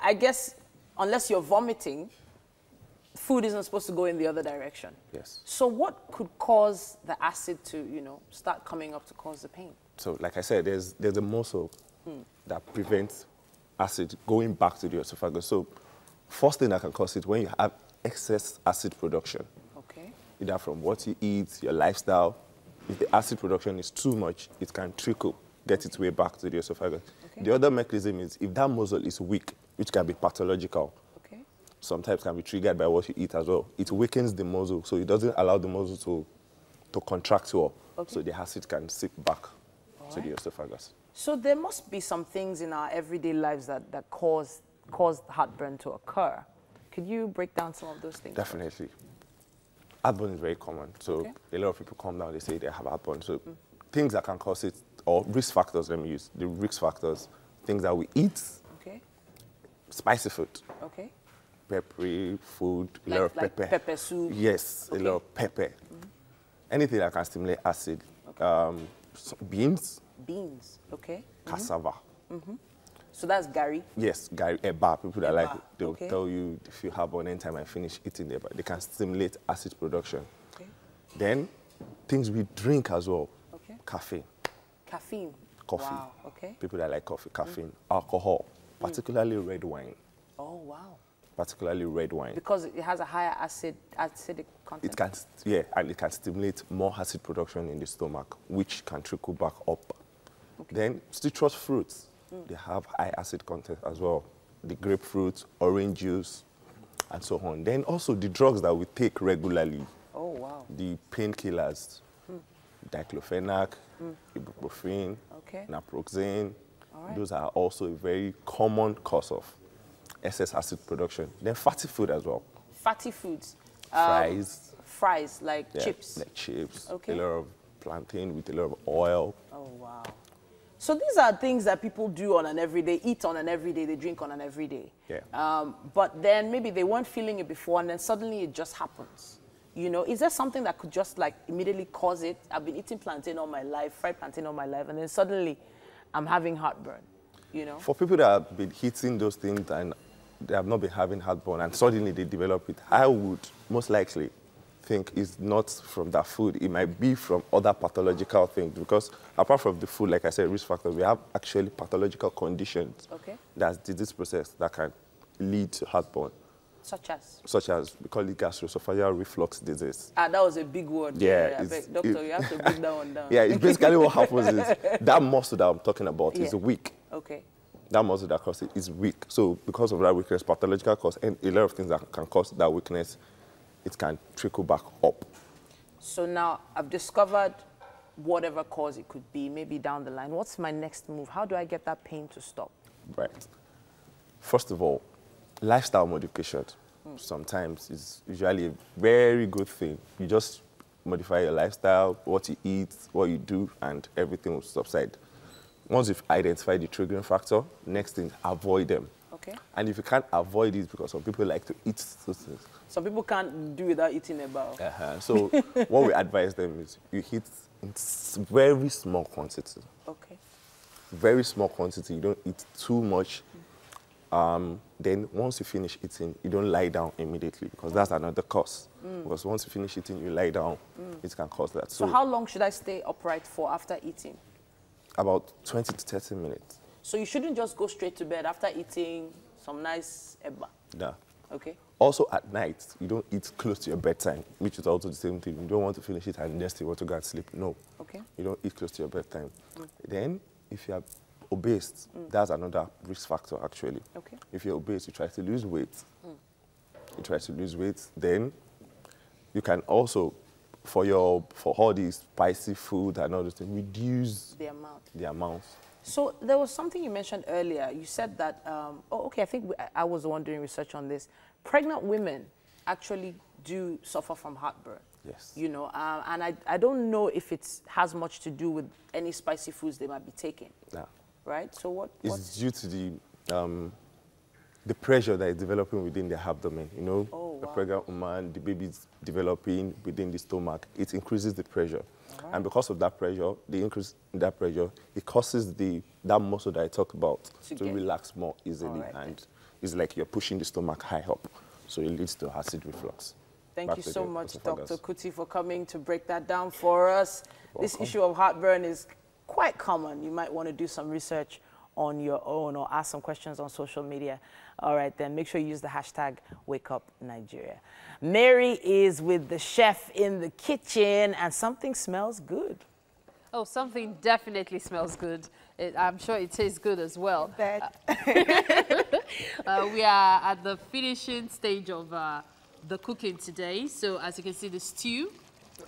I guess unless you're vomiting, food isn't supposed to go in the other direction. Yes. So what could cause the acid to, start coming up to cause the pain? So, like I said, there's a muscle that prevents acid going back to the esophagus. So, first thing that can cause it when you have excess acid production. Okay. Either from what you eat, your lifestyle. If the acid production is too much, it can get its way back to the esophagus. Okay. The other mechanism is if that muscle is weak, which can be pathological, okay. sometimes can be triggered by what you eat as well. It weakens the muscle, so it doesn't allow the muscle to contract well. Okay. So the acid can seep back to the esophagus. So there must be some things in our everyday lives that cause heartburn to occur. Could you break down some of those things? Definitely. Heartburn is very common. So a lot of people come down, they say they have heartburn. So things that can cause it, or risk factors, let me use. The risk factors, things that we eat, spicy food, peppery food, a lot of pepper. Pepper soup. Yes, a lot of pepper. anything that can stimulate acid. Beans, Beans, okay. cassava. So that's Gary. Yes, Gary, eba. People that like it, they'll okay. tell you if you have one anytime I finish eating eba, they can stimulate acid production. Okay. Then, things we drink as well. Okay. Caffeine. Caffeine. Coffee. Wow, okay. People that like coffee, caffeine. Alcohol, particularly red wine. Oh, wow. Particularly red wine. Because it has a higher acidic content. It can, yeah, and it can stimulate more acid production in the stomach, which can trickle back up. Then citrus fruits, they have high acid content as well. The grapefruit, orange juice, and so on. Then also the drugs that we take regularly. Oh, wow. The painkillers, diclofenac, ibuprofen, naproxen. Those are also a very common cause of excess acid production. Then fatty food as well. Fatty foods. Fries. Fries, like chips. Like chips. Okay. A lot of plantain with a lot of oil. Oh, wow. So these are things that people do on an everyday, eat on an everyday, they drink on an everyday. Yeah. But then maybe they weren't feeling it before and then suddenly it just happens. You know, is there something that could just like immediately cause it? I've been eating plantain all my life, fried plantain all my life, and then suddenly I'm having heartburn, you know? For people that have been eating those things and they have not been having heartburn and suddenly they develop it, I would most likely think it's not from that food. It might be from other pathological things because apart from the food, like I said, risk factors, we have actually pathological conditions. That's disease process that can lead to heartburn. Such as? Such as, we call it gastroesophageal reflux disease. Ah, that was a big word. Yeah. Doctor, you have to break that one down. Yeah, it's basically what happens is that muscle that I'm talking about is weak. Okay. That muscle that causes it is weak. So because of that weakness, pathological cause, and a lot of things that can cause that weakness, it can trickle back up. So now I've discovered whatever cause it could be, maybe down the line. What's my next move? How do I get that pain to stop? Right. First of all, lifestyle modification sometimes is usually a very good thing. You just modify your lifestyle, what you eat, what you do, and everything will subside. Once you've identified the triggering factor, next thing, avoid them. Okay. And if you can't avoid it, because some people like to eat those things. Some people can't do without eating a bowl. So what we advise them is you eat in very small quantity. Okay. Very small quantity. You don't eat too much. Then once you finish eating, you don't lie down immediately because that's another cause. Because once you finish eating, you lie down, it can cause that. So how long should I stay upright for after eating? About 20 to 30 minutes. So you shouldn't just go straight to bed after eating some nice eba? No. Okay. Also at night, you don't eat close to your bedtime, which is also the same thing. You don't want to finish it and next you want to go and sleep. No. Okay. You don't eat close to your bedtime. Then, if you are obese, that's another risk factor actually. Okay. If you're obese, you try to lose weight. You try to lose weight, then you can also, for all these spicy food and all those things, reduce the amount. So there was something you mentioned earlier. You said that, I think I was the one doing research on this. Pregnant women actually do suffer from heartburn. Yes. You know, and I don't know if it has much to do with any spicy foods they might be taking. Yeah. Right? So it's due to the pressure that is developing within the abdomen. You know, a pregnant woman, the baby's developing within the stomach. It increases the pressure. And because of that pressure, the increase in that pressure, it causes that muscle that I talked about to relax more easily. And it's like you're pushing the stomach high up. So it leads to acid reflux. Thank you so much, Dr. Kuti, for coming to break that down for us. This issue of heartburn is quite common. You might want to do some research on your own or ask some questions on social media. All right, then make sure you use the hashtag WakeUpNigeria. Mary is with the chef in the kitchen and something smells good. Oh, something definitely smells good. I'm sure it tastes good as well. We are at the finishing stage of the cooking today. So as you can see, the stew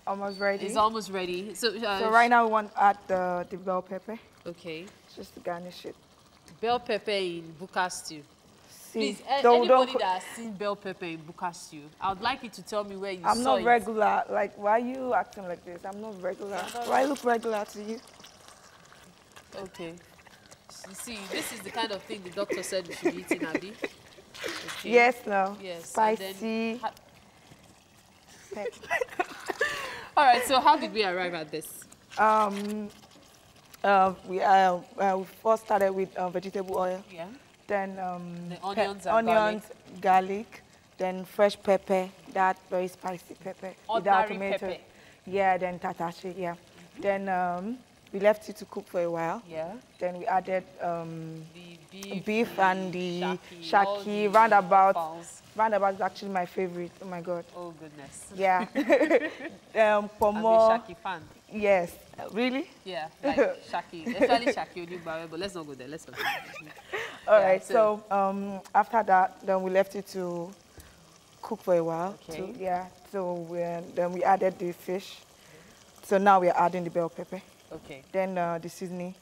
almost ready. It's almost ready. So right now we want to add the bell pepper. Okay. Just to garnish it. Bell pepper in buka stew. Please, don't anybody that has seen bell pepper in buka stew, I would like you to tell me where you saw it. I'm not regular. Like, why are you acting like this? I'm not regular. Why look regular to you? Okay. You see, this is the kind of thing the doctor said we should be eating, Abby. Okay. Yes, no. Yes. Spicy. All right, so how did we arrive at this? We first started with vegetable oil. Yeah. Then The onions and garlic. Then fresh pepper, that very spicy pepper. Without Ordinary tomato. pepper. Yeah, then tatashi, yeah. Then we left it to cook for a while. Yeah. Then we added The beef and the all shaki, the roundabout. fowls. Roundabout is actually my favorite. Oh my God. Oh, goodness. Yeah. I'm a Pomo. Shaki fan. Yes. Really? Yeah, like Shaki. Especially Shaki Onigbawe, but let's not go there. Let's not go there. All Yeah, right. So after that, then we left it to cook for a while. Okay. Too. Yeah. So then we added the fish. So now we are adding the bell pepper. Okay. Then the seasoning.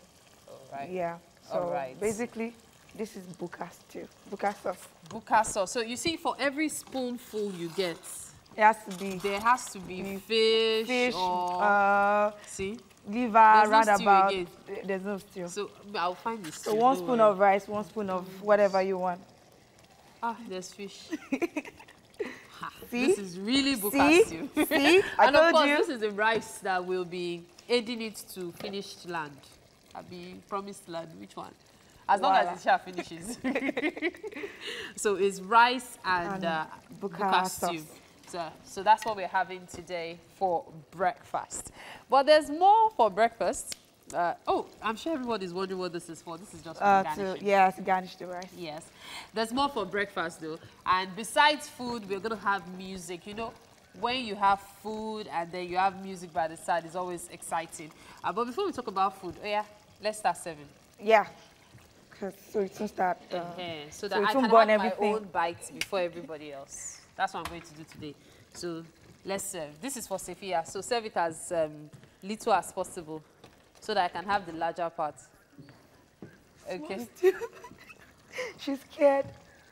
All right. Yeah. So All right. basically, this is buka stew. Buka sauce. Buka sauce. So you see, for every spoonful you get, It has to be there has to be fish or see. liver, There's no stew roundabout. again. There's no stew. So I'll find this. So one spoon of rice, one spoon of whatever you want. There's fish. See? This is really buka See? stew. See? I And of told course, you. this is the rice that will be aiding it to finished land. I'll be promised land. Which one? As long as the chef finishes. So it's rice and buka stew. So that's what we're having today for breakfast. But there's more for breakfast. I'm sure everybody's wondering what this is for. This is just for garnishing. To garnish the rice. Yes. There's more for breakfast, though. And besides food, we're going to have music. You know, when you have food and then you have music by the side, it's always exciting. But before we talk about food, let's start serving. Yeah. So it won't start. So that I it can won't have burn my everything. own bites before everybody else. That's what I'm going to do today. So let's serve. This is for Sophia. So serve it as little as possible so that I can have the larger part. Okay. She's scared.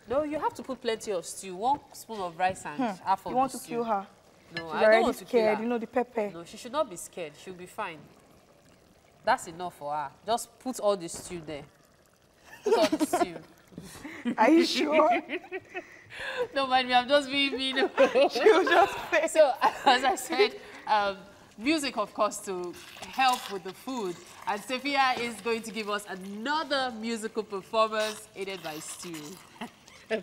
No, you have to put plenty of stew. 1 spoon of rice and half of You want the to stew. kill her? No, She's I don't already want to kill scared. her. You know the pepper. No, she should not be scared. She'll be fine. That's enough for her. Just put all the stew there. Put all the stew. Are you sure? Don't mind me, I'm just being mean. She'll just fail. So, as I said, music, of course, to help with the food. And Sophia is going to give us another musical performance aided by stew.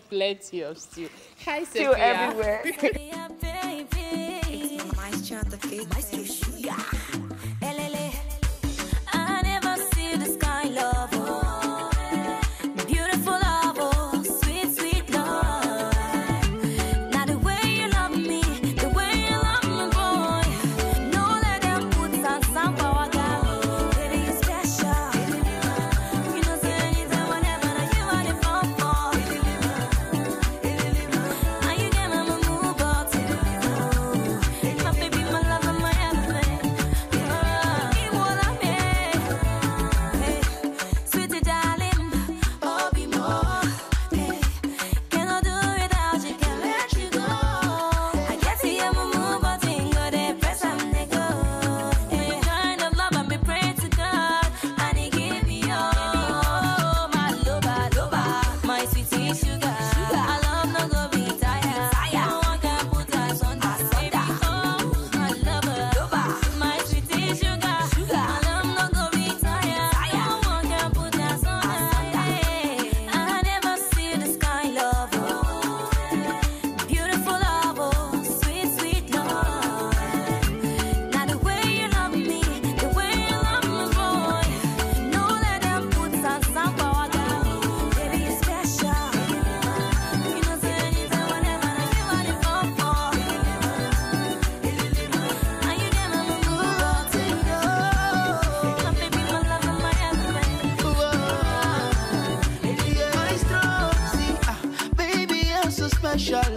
Plenty of stew. Hi, Sophia. Stew everywhere. I never see the sky, love. Beautiful love, sweet, sweet love. Now the way you love me, the way you love me, boy. No let them put some power down. Baby, you're special. You know, say anything, whenever that you want it from for. And you get my move, but my baby, my love, and my everything. Give all I make. Sweetie darling, oh be more. Cannot do without you, can't let you go. I get to hear my move, but ain't go there, press and they go. The kind of love I be praying to God, and He give me all. My lover, my sweetie sugar. I love no go be tired. No one can put us under. Baby, oh, my lover, my sweetie sugar. I love no go be tired. No one can put us under. I never see the sky, love. Beautiful love, sweet, sweet love. Now the way you love me, the way you love me, boy. No let them put some power down. Baby, you're special. You know, say anything, whenever that you want it from for. And you get my move, but my baby, my love, and my everything. Baby, you're so special.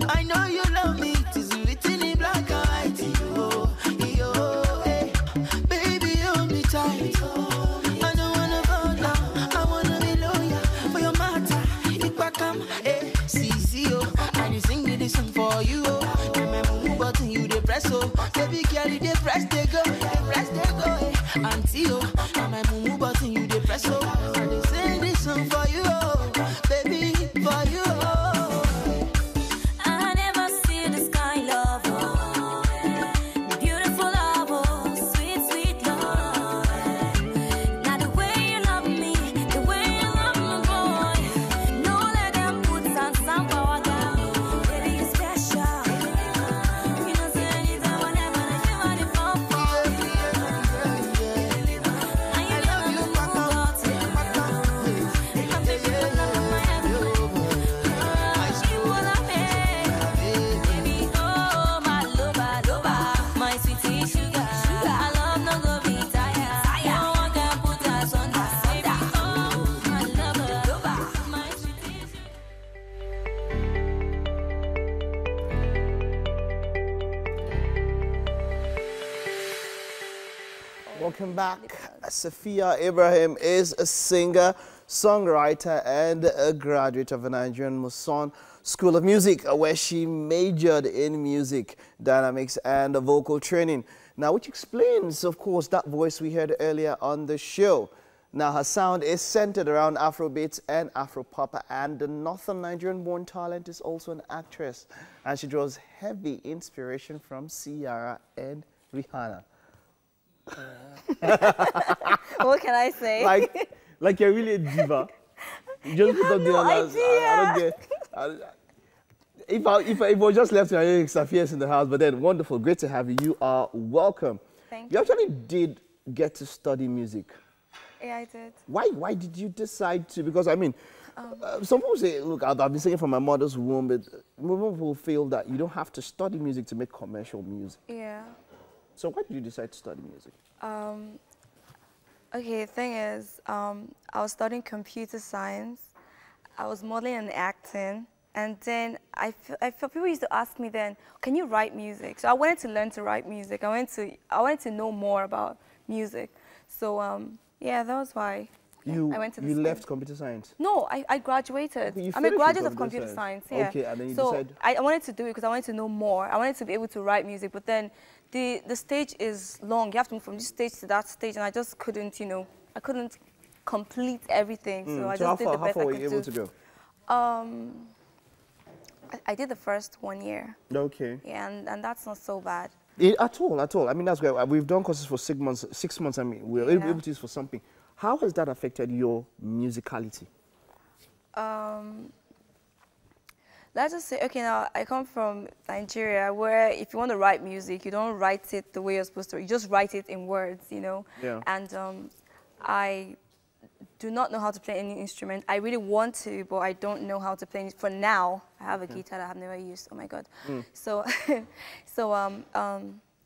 I know you love me. It is written in black and white. Baby, hold me tight. I don't wanna fall down. I wanna be loyal for your matter. If I come, see, and you sing me this song for you. And my move button, you the press, baby girl, you the press, they go, Auntie, and my move button, you the press, and they sing this song for you, baby, for you. I never see the sky, love. Welcome back. Sophia Ibrahim is a singer, songwriter, and a graduate of the Nigerian Muson School of Music, where she majored in music, dynamics, and vocal training. Now, which explains, of course, that voice we heard earlier on the show. Now, her sound is centered around Afrobeats and Afropop, and the Northern Nigerian-born talent is also an actress, and she draws heavy inspiration from Ciara and Rihanna. What can I say? Like you're really a diva. You just have no idea. I don't get. If I was just left here, Sophia's in the house, but then wonderful, great to have you. You are welcome. Thank you. You actually did get to study music. Yeah, I did. Why did you decide to? Because I mean, some people say, look, I've been singing from my mother's womb, but most people feel that you don't have to study music to make commercial music. Yeah. So why did you decide to study music? Okay, the thing is, I was studying computer science. I was modeling and acting. And then I felt people used to ask me then, can you write music? So I wanted to learn to write music. I wanted to know more about music. So yeah, that was why I went to the You school. left computer science? No, I graduated. Okay, I'm a graduate of computer science. Yeah. Okay, and then you so decided. I wanted to do it because I wanted to know more. I wanted to be able to write music, but then the stage is long. You have to move from this stage to that stage, and I just couldn't, you know, I couldn't complete everything. So I just did the best I could do. How far were you able to go? I did the first 1 year. Okay. Yeah, and that's not so bad. At all. I mean, that's great. We've done courses for 6 months. 6 months, I mean, we're able to use for something. How has that affected your musicality? Let's just say, okay, now I come from Nigeria, where if you want to write music, you don't write it the way you're supposed to. You just write it in words, you know? Yeah. And I do not know how to play any instrument. I really want to, but I don't know how to play it. For now, I have a guitar that I've never used. Oh my God. So, it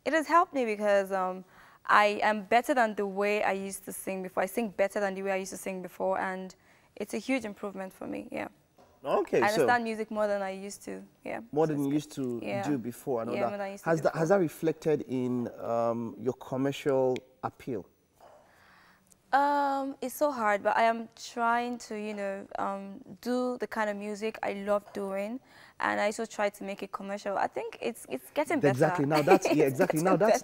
has helped me because I am better than the way I used to sing before. I sing better than the way I used to sing before, and it's a huge improvement for me. Yeah. Okay. I understand music more than I used to. Yeah. More than you used to do before. I know that. More than I used to has that reflected in your commercial appeal? It's so hard, but I am trying to, you know, do the kind of music I love doing, and I also try to make it commercial. I think it's getting better. Exactly. Now that's exactly. Now that's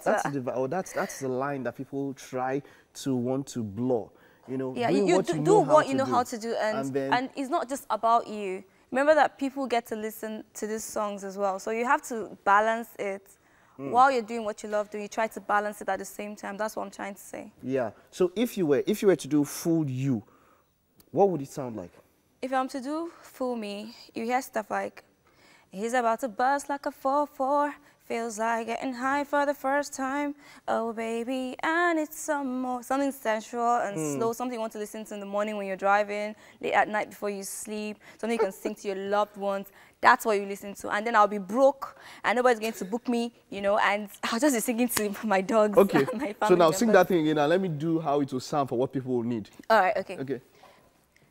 the line that people try to want to blow. You know, yeah, you do what you know how to do, and it's not just about you. Remember that people get to listen to these songs as well, so you have to balance it. While you're doing what you love doing, you try to balance it at the same time. That's what I'm trying to say. Yeah. So if you were to do Fool You, what would it sound like? If I'm to do Fool Me, you hear stuff like, he's about to bust like a 4-4, feels like getting high for the first time. Oh baby, and it's something sensual and slow, something you want to listen to in the morning when you're driving, late at night before you sleep, something you can sing to your loved ones. That's what you listen to. And then I'll be broke and nobody's going to book me, you know, and I'll just be singing to my dogs. Okay. And my family so now members. sing that thing again and let me do how it will sound for what people will need. All right, okay. Okay.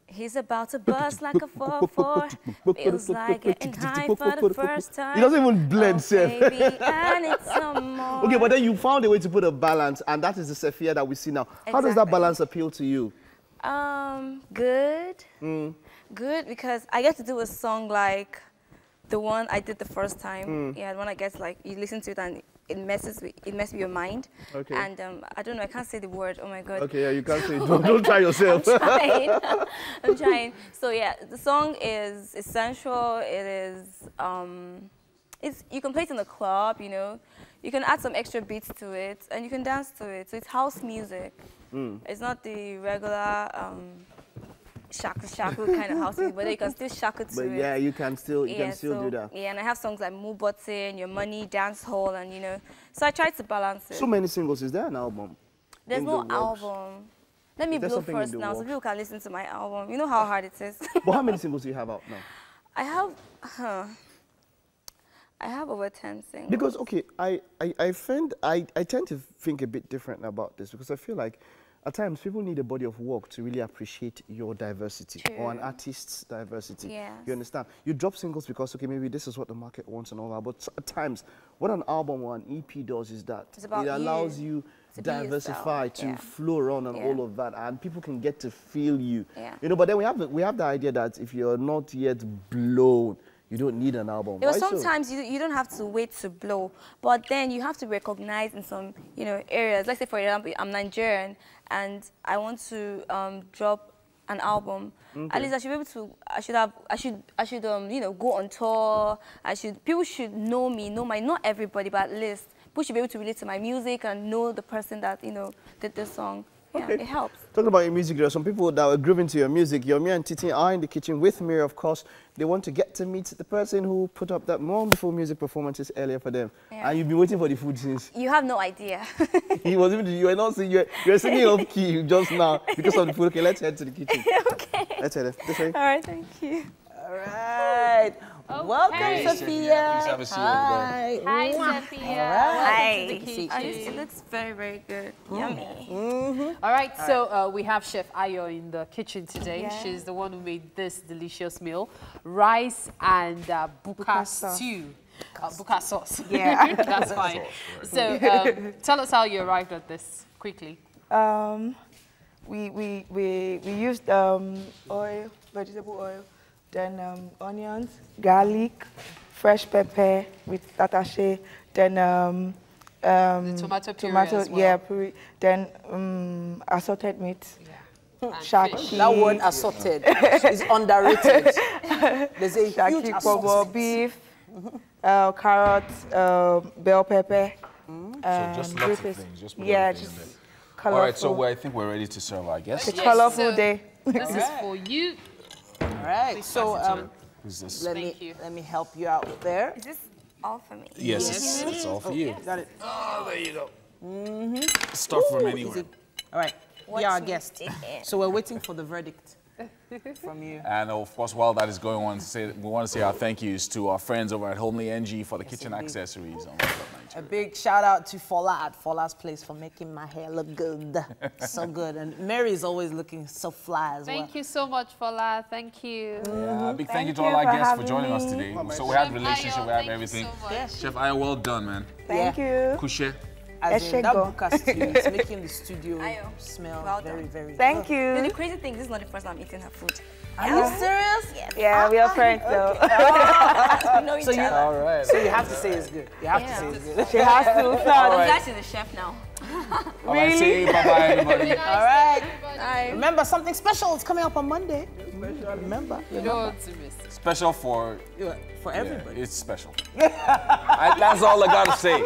He's about to bust like a 4-4, feels like getting high for the first time. It doesn't even blend, Seth. Baby, and it's some more. Okay, but then you found a way to put a balance, and that is the Sophia that we see now. Exactly. How does that balance appeal to you? Good. Good, because I get to do a song like the one I did the first time. Yeah, the one I guess like you listen to it and it messes with your mind. Okay. And I don't know, I can't say the word. Oh my God. Okay, yeah, you can't say it. Don't try yourself. I'm trying. I'm trying. So yeah, the song is essential. It is you can play it in the club, you know. You can add some extra beats to it and you can dance to it. So it's house music. It's not the regular shaku kind of house music, but you can still shaku to it. But yeah, you can still do that. Yeah, and I have songs like Move Button, Your Money, Dance Hall, and you know. So I try to balance it. So many singles. Is there an album? There's no album. Let me blow first now so people can listen to my album. You know how hard it is. But how many singles do you have out now? I have over 10 singles. Because, okay, I tend to think a bit different about this because I feel like at times people need a body of work to really appreciate your diversity. True. Or an artist's diversity. Yes. You understand? You drop singles because, okay, maybe this is what the market wants and all that, but at times what an album or an EP does is that it allows you to be yourself. diversify, to Yeah. flow around and Yeah. all of that, and people can get to feel you. Yeah. You know, but then we have the idea that if you're not yet blown, you don't need an album. There were Why so? sometimes you don't have to wait to blow, but then you have to recognize in some areas. Let's say for example, I'm Nigerian and I want to drop an album. At least I should be able to. I should go on tour. People should know me, not everybody, but at least people should be able to relate to my music and know the person that did this song. Yeah, it helps. Talking about your music, there are some people that were grooving to your music. Your me and Titi are in the kitchen with Mary, of course. They want to get to meet the person who put up that wonderful music performances earlier for them. Yeah. And you've been waiting for the food since. You have no idea. You were not singing, you were singing off key just now because of the food. Okay, let's head to the kitchen. Okay. Let's head this way. All right, thank you. All right. Welcome, Sophia. Please have a seat over there. Hi, Sophia. Hi. Welcome to the kitchen. It looks very, very good. Yummy. All right, so we have Chef Ayo in the kitchen today. Yeah. She's the one who made this delicious meal. Rice and buka stew. Buka sauce. Yeah. That's fine. So tell us how you arrived at this quickly. We used oil, vegetable oil, then onions, garlic, fresh pepper with attaché, then The tomato puree as well. yeah, puree, then assorted meat. And Shaki. fish. That word assorted is underrated. There's a huge Shaki, pomo, assortment. beef, carrots, bell pepper. So just lots of things. Just put Yeah, everything just in there. colorful. All right, so I think we're ready to serve our guests. It's a colorful so day. This is for you. All right. So Who's this? let you. me help you out there. Is this all for me? Yes, it's all for you. Got it. Oh, there you go. Start from anywhere. All right. What's You're our me guest. in? So we're waiting for the verdict from you. And of course, while that is going on, we want to say our thank yous to our friends over at Homely NG for the kitchen indeed. accessories. On A big shout out to Fola at Fola's Place for making my hair look good. So good. And Mary is always looking so fly as well. Thank you so much, Fola. Thank you. Yeah, big thank you to Thank all you our for guests for having joining us me. today. So we have Chef relationship, Ayo, we have thank you everything. so much. Chef Ayo, well done, man. Thank you. Kushe. As in, that Eshego. buka stew is making the studio Ayo, smell well very, done. very Thank good. And you. the crazy thing, this is not the first time I'm eating her food. Are you serious? Yes. Yeah, we are friends though. We know each So you, other. All right. so you have to say it's good. You have to Yeah. say it's good. She has to. All I'm right. glad she's a chef now. All right, say bye-bye, everybody. All right. Bye. Remember, something special is coming up on Monday. Remember. Don't miss. Special for For yeah, everybody. it's special. That's all I gotta say.